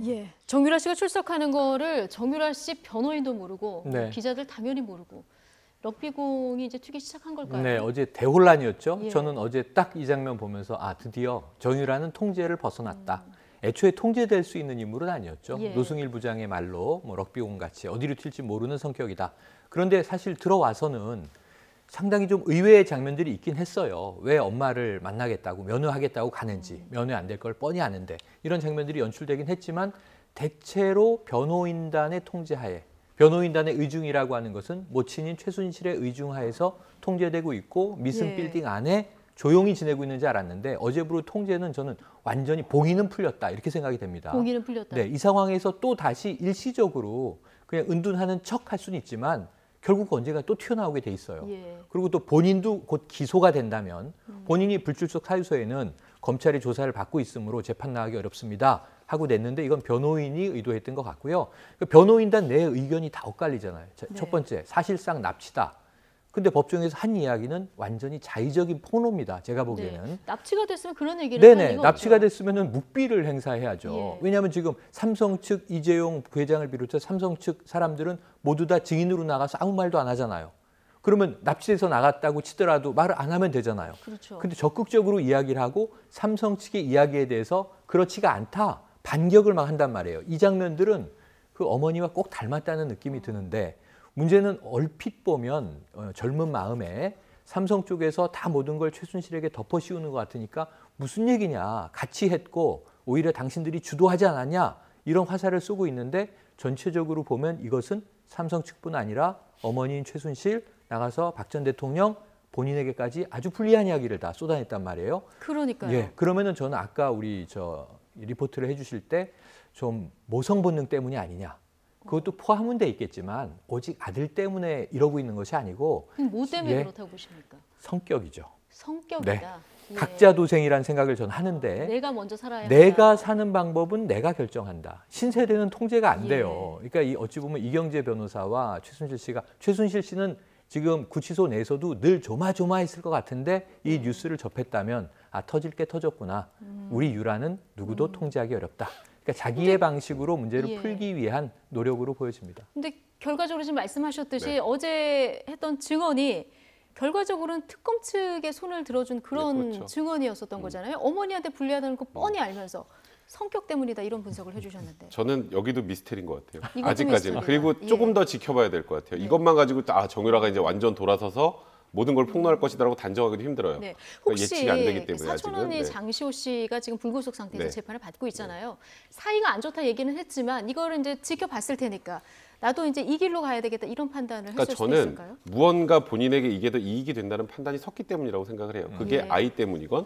예, 정유라 씨가 출석하는 거를 정유라 씨 변호인도 모르고 네. 기자들 당연히 모르고 럭비공이 이제 튀기 시작한 걸까요? 네, 어제 대혼란이었죠. 예. 저는 어제 딱 이 장면 보면서 드디어 정유라는 통제를 벗어났다. 애초에 통제될 수 있는 인물은 아니었죠. 예. 노승일 부장의 말로 럭비공 같이 어디로 튈지 모르는 성격이다. 그런데 사실 들어와서는 상당히 좀 의외의 장면들이 있긴 했어요. 왜 엄마를 만나겠다고 면회하겠다고 가는지, 면회 안 될 걸 뻔히 아는데 이런 장면들이 연출되긴 했지만 대체로 변호인단의 통제하에, 변호인단의 의중이라고 하는 것은 모친인 최순실의 의중하에서 통제되고 있고 미슨 예. 빌딩 안에 조용히 지내고 있는지 알았는데 어제부로 통제는 저는 완전히 봉인은 풀렸다 이렇게 생각이 됩니다. 봉인은 풀렸다. 네, 이 상황에서 또 다시 일시적으로 그냥 은둔하는 척 할 수는 있지만 결국 언젠가 또 튀어나오게 돼 있어요. 예. 그리고 또 본인도 곧 기소가 된다면 본인이 불출석 사유서에는 검찰이 조사를 받고 있으므로 재판 나가기 어렵습니다 하고 냈는데 이건 변호인이 의도했던 것 같고요. 변호인단 내 의견이 다 엇갈리잖아요. 네. 첫 번째, 사실상 납치다. 근데 법정에서 한 이야기는 완전히 자의적인 포노입니다. 제가 보기에는. 네. 납치가 됐으면 그런 얘기를 네네, 할 리가 납치가 없죠. 됐으면 묵비를 행사해야죠. 예. 왜냐하면 지금 삼성 측 이재용 부회장을 비롯해 삼성 측 사람들은 모두 다 증인으로 나가서 아무 말도 안 하잖아요. 그러면 납치해서 나갔다고 치더라도 말을 안 하면 되잖아요. 그렇죠. 근데 적극적으로 이야기를 하고 삼성 측의 이야기에 대해서 그렇지가 않다. 반격을 막 한단 말이에요. 이 장면들은 그 어머니와 꼭 닮았다는 느낌이 드는데 문제는 얼핏 보면 젊은 마음에 삼성 쪽에서 다 모든 걸 최순실에게 덮어씌우는 것 같으니까 무슨 얘기냐. 같이 했고 오히려 당신들이 주도하지 않았냐. 이런 화살을 쏘고 있는데 전체적으로 보면 이것은 삼성 측뿐 아니라 어머니인 최순실 나가서 박 전 대통령 본인에게까지 아주 불리한 이야기를 다 쏟아냈단 말이에요. 그러니까요. 예, 그러면은 저는 아까 우리 리포트를 해주실 때 좀 모성 본능 때문이 아니냐. 그것도 포함은 돼 있겠지만 오직 아들 때문에 이러고 있는 것이 아니고 뭐 때문에 예, 그렇다고 보십니까? 성격이죠. 성격이다. 네. 예. 각자 도생이라는 생각을 저는 하는데 내가 먼저 살아야 내가 한다. 사는 방법은 내가 결정한다. 신세대는 통제가 안 돼요. 그러니까 이 어찌 보면 이경재 변호사와 최순실 씨가 최순실 씨는 지금 구치소 내에서도 늘 조마조마했을 것 같은데 이 뉴스를 접했다면 터질 게 터졌구나. 우리 유라는 누구도 통제하기 어렵다. 그러니까 자기의 방식으로 문제를 예. 풀기 위한 노력으로 보여집니다. 근데 결과적으로 지금 말씀하셨듯이 네. 어제 했던 증언이 결과적으로는 특검 측의 손을 들어준 그런 네, 그렇죠. 증언이었었던 거잖아요. 어머니한테 불리하다는 거 뻔히 알면서 성격 때문이다 이런 분석을 해주셨는데. 저는 여기도 미스터리인 것 같아요. 이것도 아직까지는. 미스터리다. 그리고 예. 조금 더 지켜봐야 될 것 같아요. 이것만 가지고 정유라가 이제 완전 돌아서서 모든 걸 폭로할 것이다라고 단정하기도 힘들어요. 네. 그러니까 혹시 예측이 안 되기 때문에 사촌 아직은. 언니 네. 장시호 씨가 지금 불구속 상태에서 네. 재판을 받고 있잖아요. 사이가 안 좋다 얘기는 했지만 이거를 이제 지켜봤을 테니까 나도 이제 이 길로 가야 되겠다 이런 판단을 그러니까 했을 수도 저는 있을까요? 무언가 본인에게 이게 더 이익이 된다는 판단이 섰기 때문이라고 생각을 해요. 그게 예. 아이 때문이건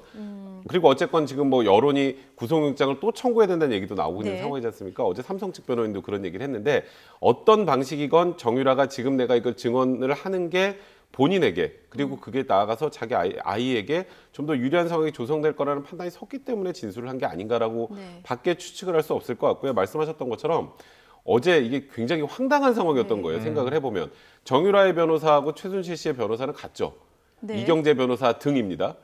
그리고 어쨌건 지금 뭐 여론이 구속영장을 또 청구해야 된다는 얘기도 나오고 있는 네. 상황이지 않습니까? 어제 삼성 측 변호인도 그런 얘기를 했는데 어떤 방식이건 정유라가 지금 내가 이걸 증언을 하는 게 본인에게 그리고 그게 나아가서 자기 아이에게 좀 더 유리한 상황이 조성될 거라는 판단이 섰기 때문에 진술을 한 게 아닌가라고 네. 밖에 추측을 할 수 없을 것 같고요. 말씀하셨던 것처럼 어제 이게 굉장히 황당한 상황이었던 거예요. 생각을 해보면 정유라의 변호사하고 최순실 씨의 변호사는 같죠. 네. 이경재 변호사 등입니다.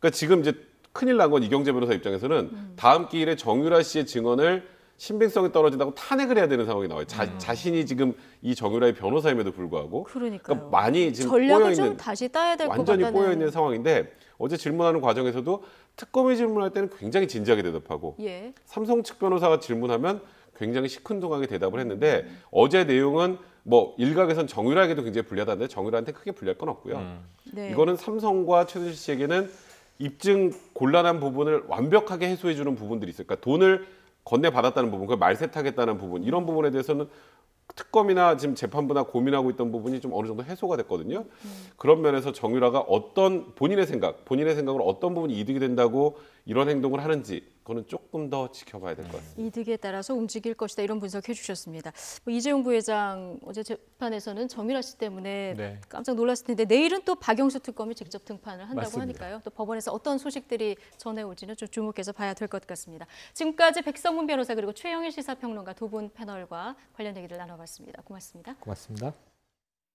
그러니까 지금 이제 큰일 난 건 이경재 변호사 입장에서는 다음 기일에 정유라 씨의 증언을 신빙성이 떨어진다고 탄핵을 해야 되는 상황이 나와요. 자신이 지금 이 정유라의 변호사임에도 불구하고 그러니까요. 많이 지금 전략을 꼬여 좀 있는 다시 따야 될 것 완전히 같다는. 꼬여 있는 상황인데 어제 질문하는 과정에서도 특검이 질문할 때는 굉장히 진지하게 대답하고 예. 삼성 측 변호사가 질문하면 굉장히 시큰둥하게 대답을 했는데 어제 내용은 뭐 일각에선 정유라에게도 굉장히 불리하다는데 정유라한테 크게 불리할 건 없고요. 네. 이거는 삼성과 최순실 씨에게는 입증 곤란한 부분을 완벽하게 해소해 주는 부분들이 있어요. 그러니까 돈을 건네받았다는 부분, 그걸 말세타겠다는 부분, 이런 부분에 대해서는 특검이나 지금 재판부나 고민하고 있던 부분이 좀 어느 정도 해소가 됐거든요. 그런 면에서 정유라가 어떤 본인의 생각으로 어떤 부분이 이득이 된다고 이런 행동을 하는지 그거는 조금 더 지켜봐야 될 것 같습니다. 이득에 따라서 움직일 것이다 이런 분석해 주셨습니다. 이재용 부회장 어제 재판에서는 정유라 씨 때문에 네. 깜짝 놀랐을 텐데 내일은 또 박영수 특검이 직접 등판을 한다고 맞습니다. 하니까요. 또 법원에서 어떤 소식들이 전해올지는 좀 주목해서 봐야 될 것 같습니다. 지금까지 백성문 변호사 그리고 최영일 시사평론가 두 분 패널과 관련 얘기를 나눠봤습니다. 고맙습니다. 고맙습니다.